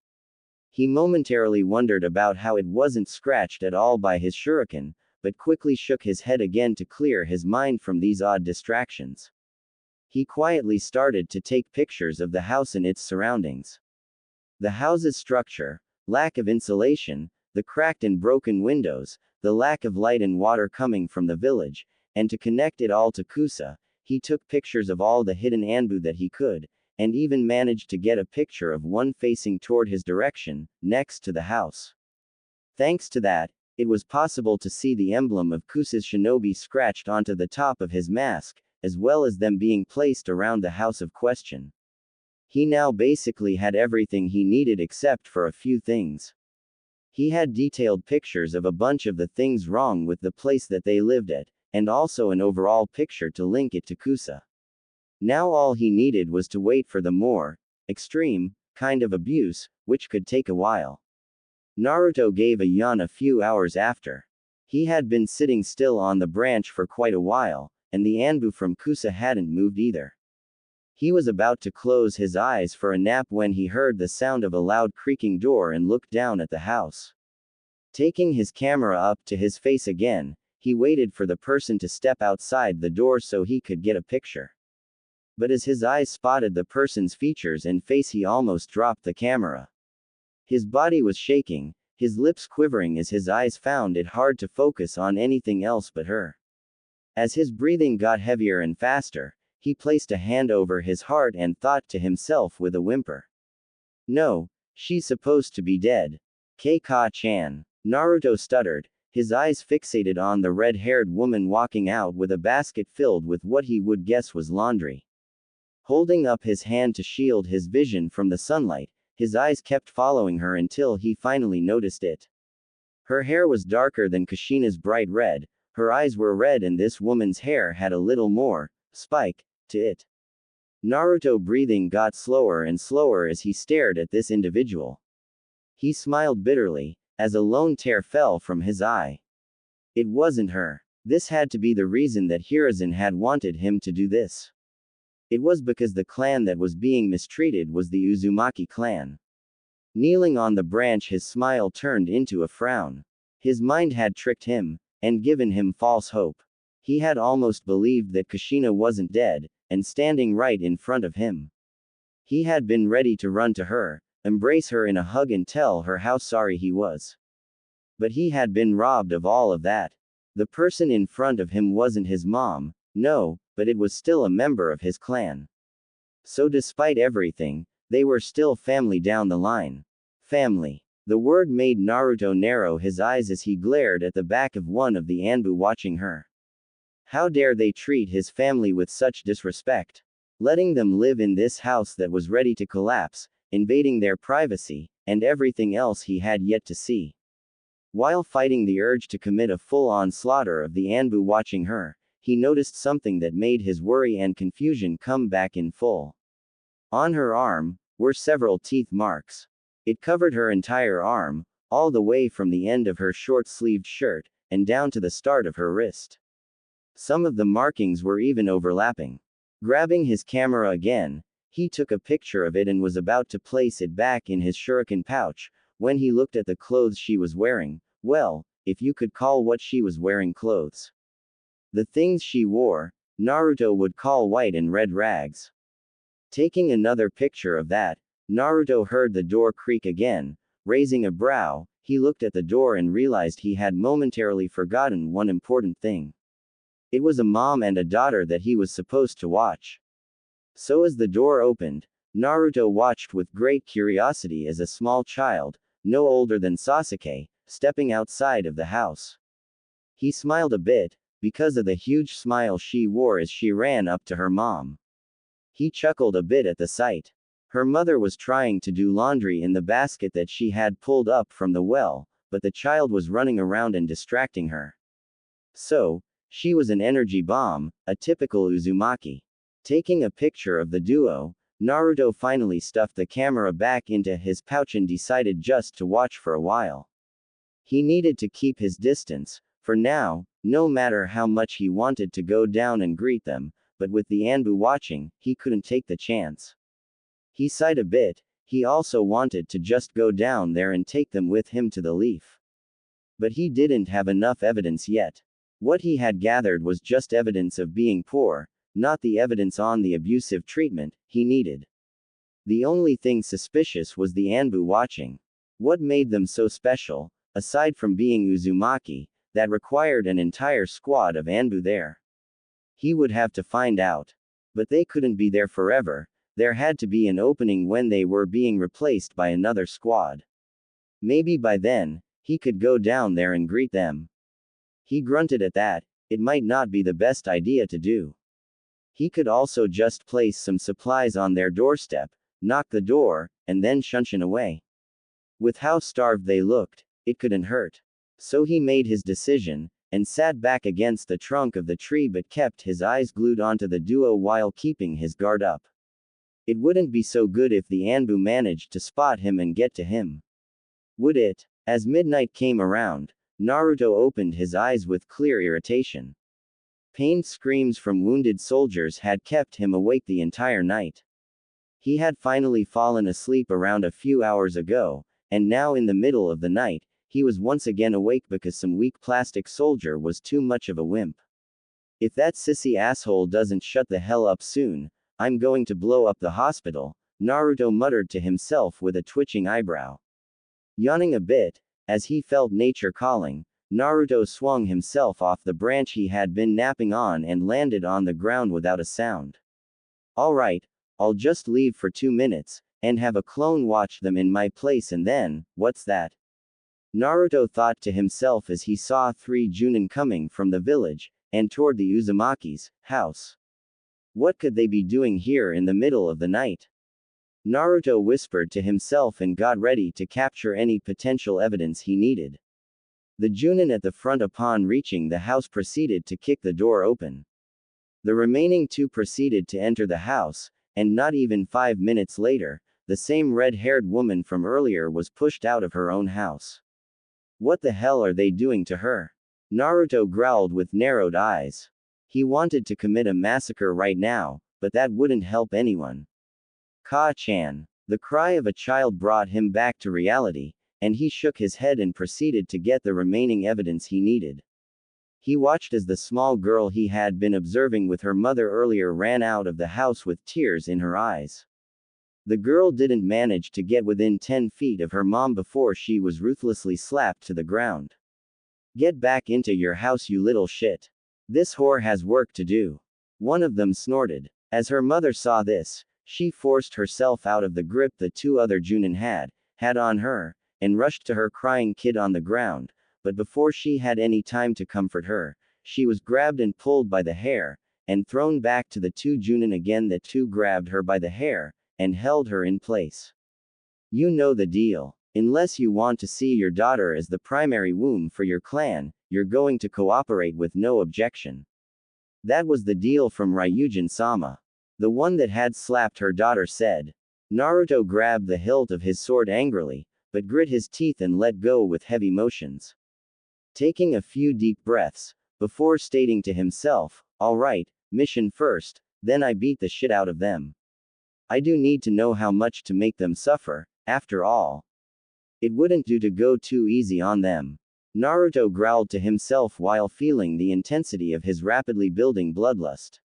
He momentarily wondered about how it wasn't scratched at all by his shuriken, but quickly shook his head again to clear his mind from these odd distractions. He quietly started to take pictures of the house and its surroundings. The house's structure, lack of insulation, the cracked and broken windows, the lack of light and water coming from the village, and to connect it all to Kusa, he took pictures of all the hidden Anbu that he could, and even managed to get a picture of one facing toward his direction, next to the house. Thanks to that, it was possible to see the emblem of Kusa's shinobi scratched onto the top of his mask, as well as them being placed around the house of question. He now basically had everything he needed except for a few things. He had detailed pictures of a bunch of the things wrong with the place that they lived at, and also an overall picture to link it to Kusa. Now all he needed was to wait for the more extreme kind of abuse, which could take a while. Naruto gave a yawn a few hours after. He had been sitting still on the branch for quite a while, and the Anbu from Kusa hadn't moved either. He was about to close his eyes for a nap when he heard the sound of a loud creaking door and looked down at the house. Taking his camera up to his face again, he waited for the person to step outside the door so he could get a picture. But as his eyes spotted the person's features and face, he almost dropped the camera. His body was shaking, his lips quivering as his eyes found it hard to focus on anything else but her. As his breathing got heavier and faster, he placed a hand over his heart and thought to himself with a whimper. No, she's supposed to be dead. Keika-chan. Naruto stuttered, his eyes fixated on the red-haired woman walking out with a basket filled with what he would guess was laundry. Holding up his hand to shield his vision from the sunlight, his eyes kept following her until he finally noticed it. Her hair was darker than Kushina's bright red, her eyes were red, and this woman's hair had a little more spike to it. Naruto breathing got slower and slower as he stared at this individual. He smiled bitterly, as a lone tear fell from his eye. It wasn't her. This had to be the reason that Hiruzen had wanted him to do this. It was because the clan that was being mistreated was the Uzumaki clan. Kneeling on the branch, his smile turned into a frown. His mind had tricked him, and given him false hope. He had almost believed that Kushina wasn't dead, and standing right in front of him. He had been ready to run to her, embrace her in a hug and tell her how sorry he was. But he had been robbed of all of that. The person in front of him wasn't his mom, no, but it was still a member of his clan. So despite everything, they were still family down the line. Family. The word made Naruto narrow his eyes as he glared at the back of one of the Anbu watching her. How dare they treat his family with such disrespect? Letting them live in this house that was ready to collapse, invading their privacy, and everything else he had yet to see. While fighting the urge to commit a full-on slaughter of the Anbu watching her, he noticed something that made his worry and confusion come back in full. On her arm were several teeth marks. It covered her entire arm, all the way from the end of her short-sleeved shirt, and down to the start of her wrist. Some of the markings were even overlapping. Grabbing his camera again, he took a picture of it and was about to place it back in his shuriken pouch, when he looked at the clothes she was wearing. Well, if you could call what she was wearing clothes. The things she wore, Naruto would call white and red rags. Taking another picture of that, Naruto heard the door creak again. Raising a brow, he looked at the door and realized he had momentarily forgotten one important thing. It was a mom and a daughter that he was supposed to watch. So as the door opened, Naruto watched with great curiosity as a small child, no older than Sasuke, stepping outside of the house. He smiled a bit, because of the huge smile she wore as she ran up to her mom. He chuckled a bit at the sight. Her mother was trying to do laundry in the basket that she had pulled up from the well, but the child was running around and distracting her. So, she was an energy bomb, a typical Uzumaki. Taking a picture of the duo, Naruto finally stuffed the camera back into his pouch and decided just to watch for a while. He needed to keep his distance, for now, no matter how much he wanted to go down and greet them, but with the Anbu watching, he couldn't take the chance. He sighed a bit. He also wanted to just go down there and take them with him to the leaf. But he didn't have enough evidence yet. What he had gathered was just evidence of being poor, not the evidence on the abusive treatment he needed. The only thing suspicious was the Anbu watching. What made them so special, aside from being Uzumaki, that required an entire squad of Anbu there? He would have to find out. But they couldn't be there forever. There had to be an opening when they were being replaced by another squad. Maybe by then, he could go down there and greet them. He grunted at that. It might not be the best idea to do. He could also just place some supplies on their doorstep, knock the door, and then shunshin away. With how starved they looked, it couldn't hurt. So he made his decision, and sat back against the trunk of the tree but kept his eyes glued onto the duo while keeping his guard up. It wouldn't be so good if the Anbu managed to spot him and get to him. Would it? As midnight came around, Naruto opened his eyes with clear irritation. Pained screams from wounded soldiers had kept him awake the entire night. He had finally fallen asleep around a few hours ago, and now in the middle of the night, he was once again awake because some weak plastic soldier was too much of a wimp. If that sissy asshole doesn't shut the hell up soon, I'm going to blow up the hospital, Naruto muttered to himself with a twitching eyebrow. Yawning a bit, as he felt nature calling, Naruto swung himself off the branch he had been napping on and landed on the ground without a sound. Alright, I'll just leave for 2 minutes, and have a clone watch them in my place and then, what's that? Naruto thought to himself as he saw 3 Junin coming from the village, and toward the Uzumaki's house. What could they be doing here in the middle of the night? Naruto whispered to himself and got ready to capture any potential evidence he needed. The Junin at the front upon reaching the house proceeded to kick the door open. The remaining 2 proceeded to enter the house, and not even 5 minutes later, the same red-haired woman from earlier was pushed out of her own house. What the hell are they doing to her? Naruto growled with narrowed eyes. He wanted to commit a massacre right now, but that wouldn't help anyone. Ka-chan. The cry of a child brought him back to reality, and he shook his head and proceeded to get the remaining evidence he needed. He watched as the small girl he had been observing with her mother earlier ran out of the house with tears in her eyes. The girl didn't manage to get within 10 feet of her mom before she was ruthlessly slapped to the ground. Get back into your house, you little shit. This whore has work to do. One of them snorted. As her mother saw this, she forced herself out of the grip the two other Junin had on her, and rushed to her crying kid on the ground, but before she had any time to comfort her, she was grabbed and pulled by the hair, and thrown back to the two Junin again. The two grabbed her by the hair, and held her in place. You know the deal. Unless you want to see your daughter as the primary womb for your clan, you're going to cooperate with no objection. That was the deal from Ryujin-sama. The one that had slapped her daughter said. Naruto grabbed the hilt of his sword angrily, but grit his teeth and let go with heavy motions. Taking a few deep breaths, before stating to himself, alright, mission first, then I beat the shit out of them. I do need to know how much to make them suffer, after all. It wouldn't do to go too easy on them. Naruto growled to himself while feeling the intensity of his rapidly building bloodlust.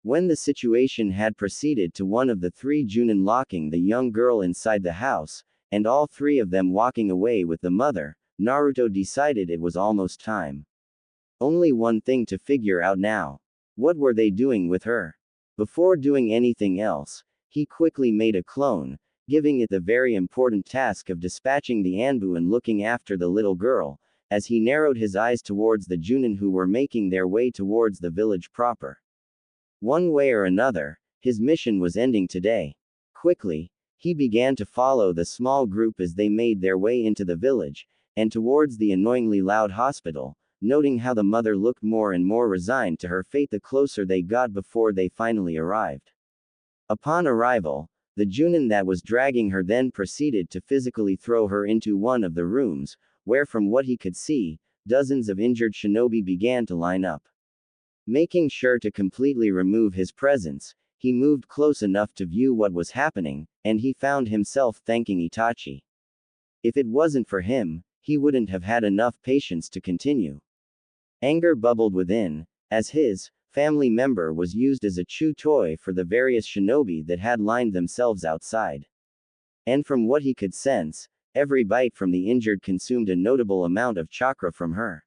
When the situation had proceeded to one of the three Junin locking the young girl inside the house, and all three of them walking away with the mother, Naruto decided it was almost time. Only one thing to figure out now. What were they doing with her? Before doing anything else, he quickly made a clone, giving it the very important task of dispatching the Anbu and looking after the little girl, as he narrowed his eyes towards the Junin who were making their way towards the village proper. One way or another, his mission was ending today. Quickly, he began to follow the small group as they made their way into the village, and towards the annoyingly loud hospital, noting how the mother looked more and more resigned to her fate the closer they got before they finally arrived. Upon arrival, the Junin that was dragging her then proceeded to physically throw her into one of the rooms, where from what he could see, dozens of injured shinobi began to line up. Making sure to completely remove his presence, he moved close enough to view what was happening, and he found himself thanking Itachi. If it wasn't for him, he wouldn't have had enough patience to continue. Anger bubbled within, as his family member was used as a chew toy for the various shinobi that had lined themselves outside. And from what he could sense, every bite from the injured consumed a notable amount of chakra from her.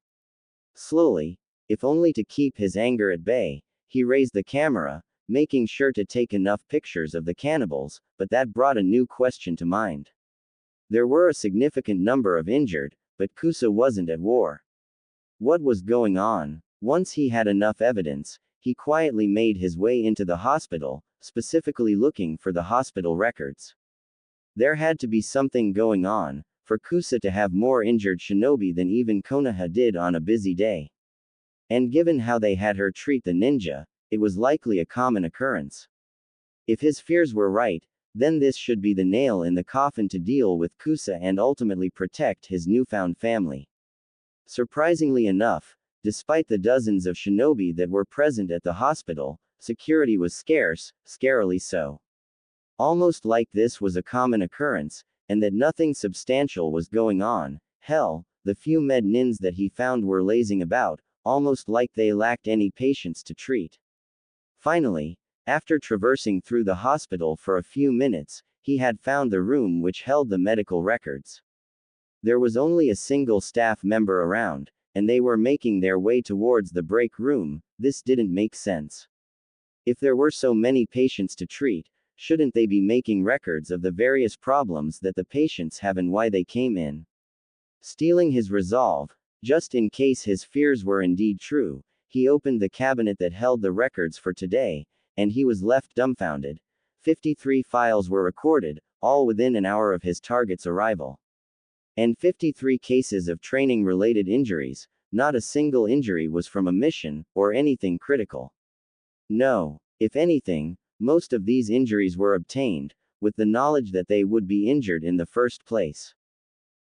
Slowly, if only to keep his anger at bay, he raised the camera, making sure to take enough pictures of the cannibals, but that brought a new question to mind. There were a significant number of injured, but Kusa wasn't at war. What was going on? Once he had enough evidence, he quietly made his way into the hospital, specifically looking for the hospital records. There had to be something going on, for Kusa to have more injured shinobi than even Konoha did on a busy day. And given how they had her treat the ninja, it was likely a common occurrence. If his fears were right, then this should be the nail in the coffin to deal with Kusa and ultimately protect his newfound family. Surprisingly enough, despite the dozens of shinobi that were present at the hospital, security was scarce, scarily so. Almost like this was a common occurrence, and that nothing substantial was going on. Hell, the few med nins that he found were lazing about, almost like they lacked any patients to treat. Finally, after traversing through the hospital for a few minutes, he had found the room which held the medical records. There was only a single staff member around, and they were making their way towards the break room. This didn't make sense. If there were so many patients to treat, shouldn't they be making records of the various problems that the patients have and why they came in? Stealing his resolve, just in case his fears were indeed true, he opened the cabinet that held the records for today, and he was left dumbfounded. 53 files were recorded, all within an hour of his target's arrival. And 53 cases of training-related injuries. Not a single injury was from a mission, or anything critical. No, if anything, most of these injuries were obtained, with the knowledge that they would be injured in the first place.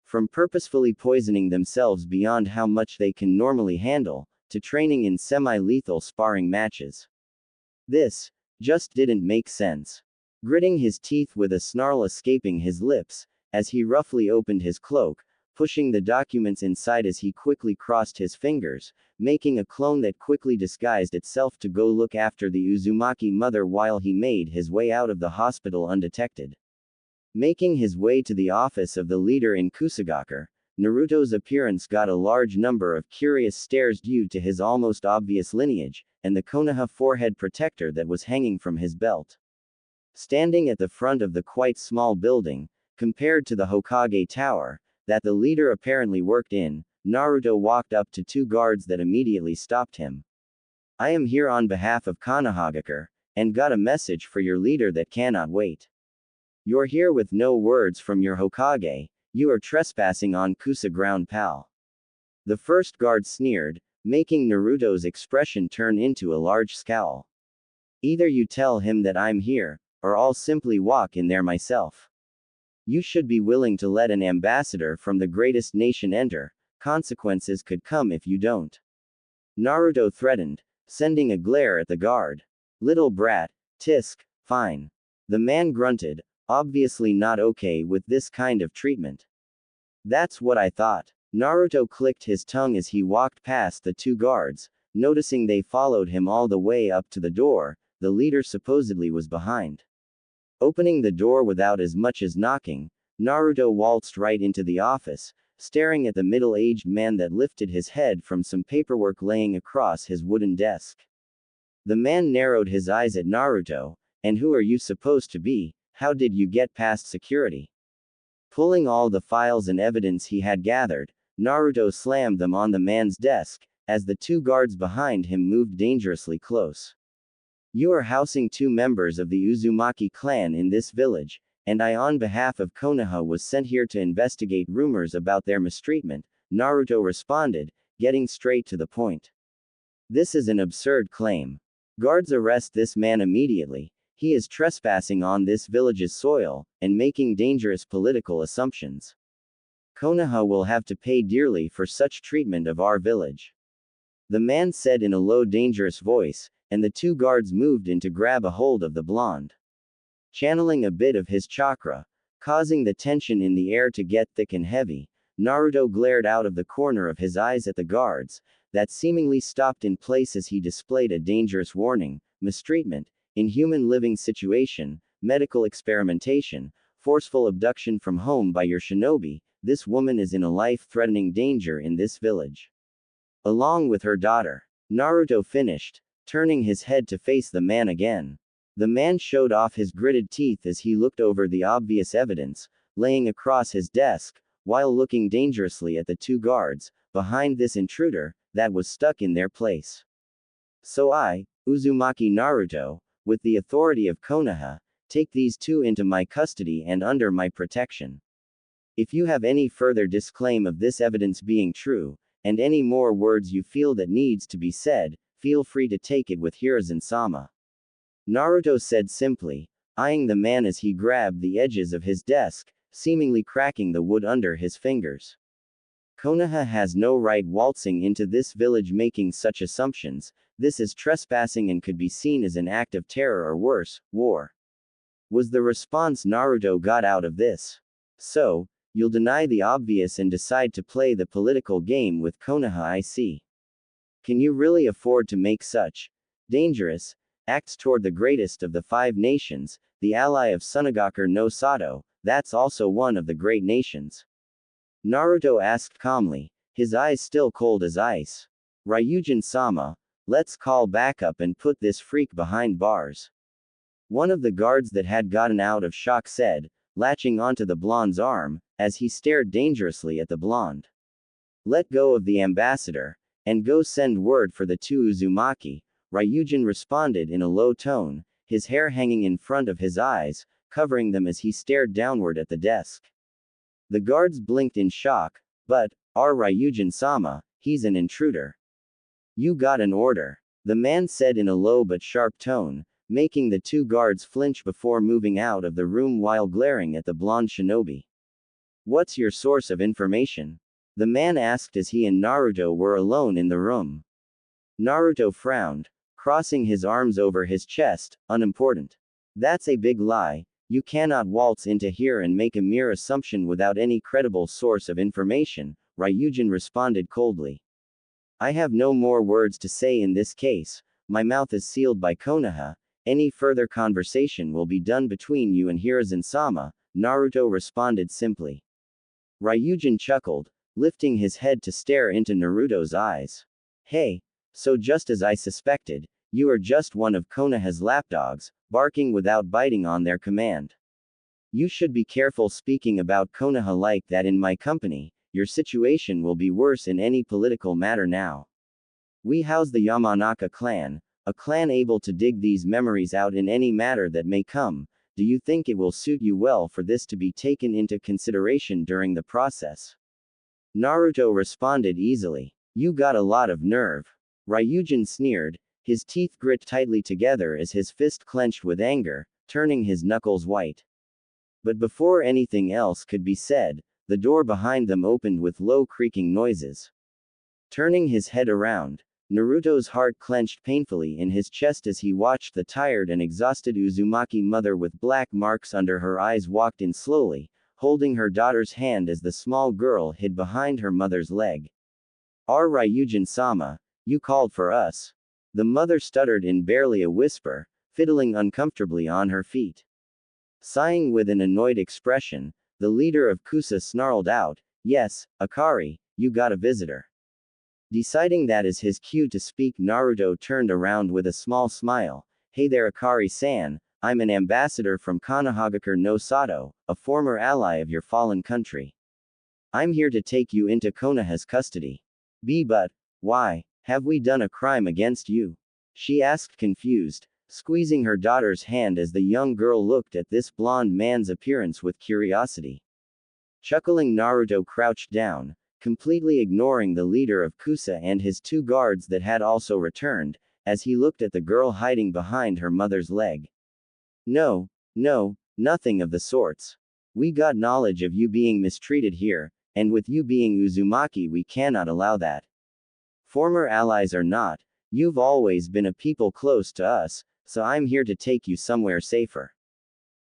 From purposefully poisoning themselves beyond how much they can normally handle, to training in semi-lethal sparring matches. This just didn't make sense. Gritting his teeth with a snarl escaping his lips, as he roughly opened his cloak, pushing the documents inside as he quickly crossed his fingers, making a clone that quickly disguised itself to go look after the Uzumaki mother while he made his way out of the hospital undetected. Making his way to the office of the leader in Kusagaker, Naruto's appearance got a large number of curious stares due to his almost obvious lineage, and the Konoha forehead protector that was hanging from his belt. Standing at the front of the quite small building, compared to the Hokage Tower, that the leader apparently worked in, Naruto walked up to two guards that immediately stopped him. "I am here on behalf of Konohagakure, and got a message for your leader that cannot wait. You're here with no words from your Hokage, you are trespassing on Kusa ground, pal." The first guard sneered, making Naruto's expression turn into a large scowl. "Either you tell him that I'm here, or I'll simply walk in there myself. You should be willing to let an ambassador from the greatest nation enter, consequences could come if you don't," Naruto threatened, sending a glare at the guard. "Little brat, tisk, fine." The man grunted, obviously not okay with this kind of treatment. "That's what I thought." Naruto clicked his tongue as he walked past the two guards, noticing they followed him all the way up to the door the leader supposedly was behind. Opening the door without as much as knocking, Naruto waltzed right into the office, staring at the middle-aged man that lifted his head from some paperwork laying across his wooden desk. The man narrowed his eyes at Naruto, "And who are you supposed to be? How did you get past security?" Pulling all the files and evidence he had gathered, Naruto slammed them on the man's desk, as the two guards behind him moved dangerously close. "You are housing two members of the Uzumaki clan in this village, and I on behalf of Konoha was sent here to investigate rumors about their mistreatment," Naruto responded, getting straight to the point. "This is an absurd claim. Guards, arrest this man immediately. He is trespassing on this village's soil, and making dangerous political assumptions. Konoha will have to pay dearly for such treatment of our village," the man said in a low, dangerous voice, and the two guards moved in to grab a hold of the blonde. Channeling a bit of his chakra, causing the tension in the air to get thick and heavy, Naruto glared out of the corner of his eyes at the guards, that seemingly stopped in place as he displayed a dangerous warning: mistreatment, inhuman living situation, medical experimentation, forceful abduction from home by your shinobi. This woman is in a life-threatening danger in this village, along with her daughter. Naruto finished, turning his head to face the man again. The man showed off his gritted teeth as he looked over the obvious evidence laying across his desk, while looking dangerously at the two guards behind this intruder that was stuck in their place. "So I, Uzumaki Naruto, with the authority of Konoha, take these two into my custody and under my protection. If you have any further disclaim of this evidence being true, and any more words you feel that needs to be said, feel free to take it with Hiruzen-sama," Naruto said simply, eyeing the man as he grabbed the edges of his desk, seemingly cracking the wood under his fingers. "Konoha has no right waltzing into this village making such assumptions. This is trespassing and could be seen as an act of terror or worse, war," was the response Naruto got out of this. "So, you'll deny the obvious and decide to play the political game with Konoha, I see. Can you really afford to make such dangerous acts toward the greatest of the 5 nations, the ally of Sunagakure no Sato, that's also one of the great nations?" Naruto asked calmly, his eyes still cold as ice. "Ryujin-sama, let's call backup and put this freak behind bars," one of the guards that had gotten out of shock said, latching onto the blonde's arm, as he stared dangerously at the blonde. "Let go of the ambassador, and go send word for the two Uzumaki," Ryujin responded in a low tone, his hair hanging in front of his eyes, covering them as he stared downward at the desk. The guards blinked in shock, but, "Our Ryujin-sama, he's an intruder." "You got an order," the man said in a low but sharp tone, making the two guards flinch before moving out of the room while glaring at the blonde shinobi. What's your source of information? The man asked as he and Naruto were alone in the room. Naruto frowned, crossing his arms over his chest. Unimportant. That's a big lie. You cannot waltz into here and make a mere assumption without any credible source of information, Ryujin responded coldly. I have no more words to say in this case. My mouth is sealed by Konoha. Any further conversation will be done between you and Hiruzen-sama, Naruto responded simply. Ryujin chuckled, lifting his head to stare into Naruto's eyes. Hey, so just as I suspected, you are just one of Konoha's lapdogs, barking without biting on their command. You should be careful speaking about Konoha like that in my company. Your situation will be worse in any political matter now. We house the Yamanaka clan, a clan able to dig these memories out in any matter that may come. Do you think it will suit you well for this to be taken into consideration during the process? Naruto responded easily. You got a lot of nerve. Ryujin sneered, his teeth grit tightly together as his fist clenched with anger, turning his knuckles white. But before anything else could be said, the door behind them opened with low creaking noises. Turning his head around, Naruto's heart clenched painfully in his chest as he watched the tired and exhausted Uzumaki mother with black marks under her eyes walked in slowly, holding her daughter's hand as the small girl hid behind her mother's leg. Ryujin-sama, you called for us. The mother stuttered in barely a whisper, fiddling uncomfortably on her feet. Sighing with an annoyed expression, the leader of Kusa snarled out, Yes, Akari, you got a visitor. Deciding that as his cue to speak, Naruto turned around with a small smile. Hey there Akari-san, I'm an ambassador from Konohagakure no Sato, a former ally of your fallen country. I'm here to take you into Konoha's custody. But, why, have we done a crime against you? She asked confused, squeezing her daughter's hand as the young girl looked at this blonde man's appearance with curiosity. Chuckling, Naruto crouched down, completely ignoring the leader of Kusa and his two guards that had also returned, as he looked at the girl hiding behind her mother's leg. No, nothing of the sorts. We got knowledge of you being mistreated here, and with you being Uzumaki we cannot allow that. Former allies or not, you've always been a people close to us, so I'm here to take you somewhere safer.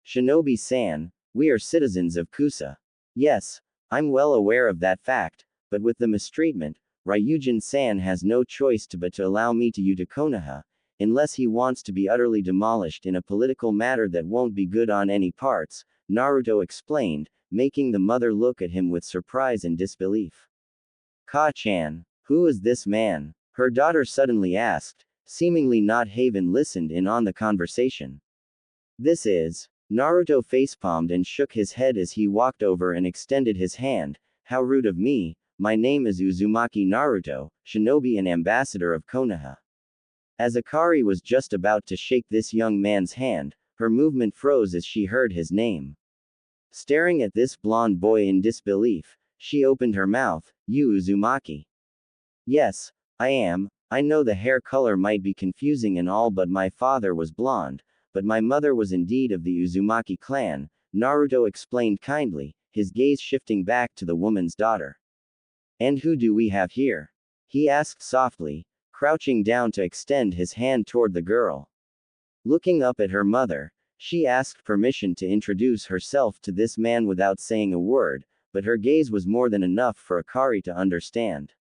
Shinobi-san, we are citizens of Kusa. Yes, I'm well aware of that fact, but with the mistreatment, Ryujin-san has no choice but to allow me to you to Konoha, unless he wants to be utterly demolished in a political matter that won't be good on any parts, Naruto explained, making the mother look at him with surprise and disbelief. Ka-chan, who is this man? Her daughter suddenly asked, seemingly not having listened in on the conversation. This is. Naruto facepalmed and shook his head as he walked over and extended his hand. How rude of me, my name is Uzumaki Naruto, shinobi and ambassador of Konoha. As Akari was just about to shake this young man's hand, her movement froze as she heard his name. Staring at this blonde boy in disbelief, she opened her mouth, You Uzumaki? Yes, I am. I know the hair color might be confusing and all, but my father was blonde, but my mother was indeed of the Uzumaki clan, Naruto explained kindly, his gaze shifting back to the woman's daughter. And who do we have here? He asked softly, crouching down to extend his hand toward the girl. Looking up at her mother, she asked permission to introduce herself to this man without saying a word, but her gaze was more than enough for Akari to understand.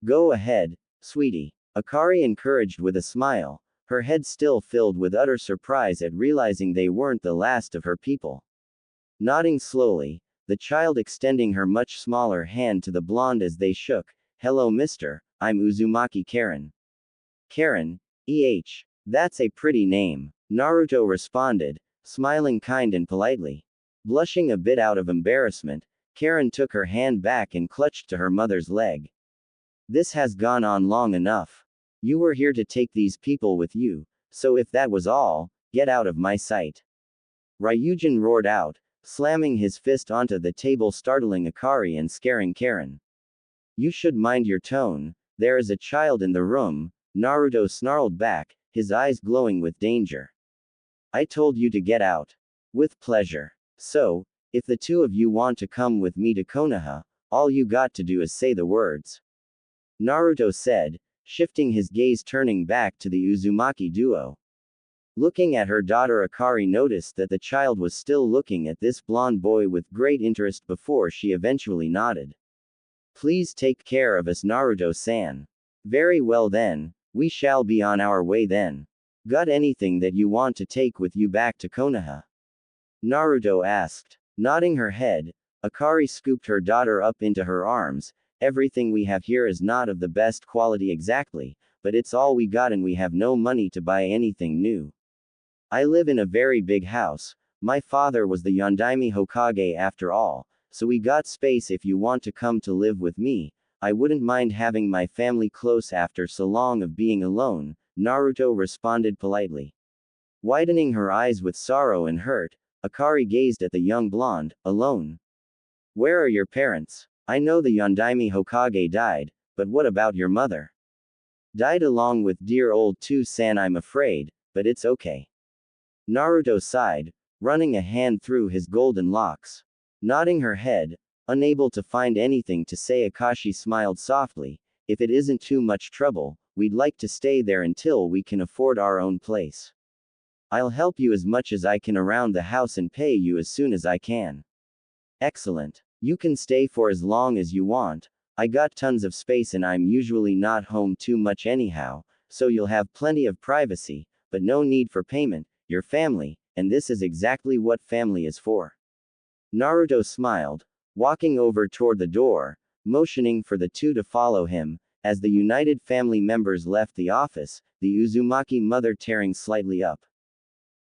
Go ahead, sweetie, Akari encouraged with a smile, her head still filled with utter surprise at realizing they weren't the last of her people. Nodding slowly, the child extending her much smaller hand to the blonde as they shook, Hello mister, I'm Uzumaki Karen. Karen, that's a pretty name, Naruto responded, smiling kind and politely. Blushing a bit out of embarrassment, Karen took her hand back and clutched to her mother's leg. This has gone on long enough. You were here to take these people with you, so if that was all, get out of my sight. Ryujin roared out, slamming his fist onto the table, startling Akari and scaring Karen. You should mind your tone, there is a child in the room, Naruto snarled back, his eyes glowing with danger. I told you to get out. With pleasure. So, If the two of you want to come with me to Konoha, all you got to do is say the words. Naruto said, shifting his gaze turning back to the Uzumaki duo. Looking at her daughter Akari noticed that the child was still looking at this blonde boy with great interest before she eventually nodded. Please take care of us, Naruto-san. Very well then, we shall be on our way then. Got anything that you want to take with you back to Konoha? Naruto asked. Nodding her head, Akari scooped her daughter up into her arms. Everything we have here is not of the best quality exactly, but it's all we got and we have no money to buy anything new. I live in a very big house. My father was the Yondaime Hokage after all, so we got space if you want to come to live with me. I wouldn't mind having my family close after so long of being alone, Naruto responded politely. Widening her eyes with sorrow and hurt, Akari gazed at the young blonde. Alone? Where are your parents? I know the Yondaime Hokage died, but what about your mother? Died along with dear old Tu-san, I'm afraid, but it's okay. Naruto sighed, running a hand through his golden locks. Nodding her head, unable to find anything to say, Akashi smiled softly. If it isn't too much trouble, we'd like to stay there until we can afford our own place. I'll help you as much as I can around the house and pay you as soon as I can. Excellent. You can stay for as long as you want. I got tons of space and I'm usually not home too much anyhow, so you'll have plenty of privacy, but no need for payment. Your family, and this is exactly what family is for. Naruto smiled, walking over toward the door, motioning for the two to follow him. As the united family members left the office, the Uzumaki mother tearing slightly up.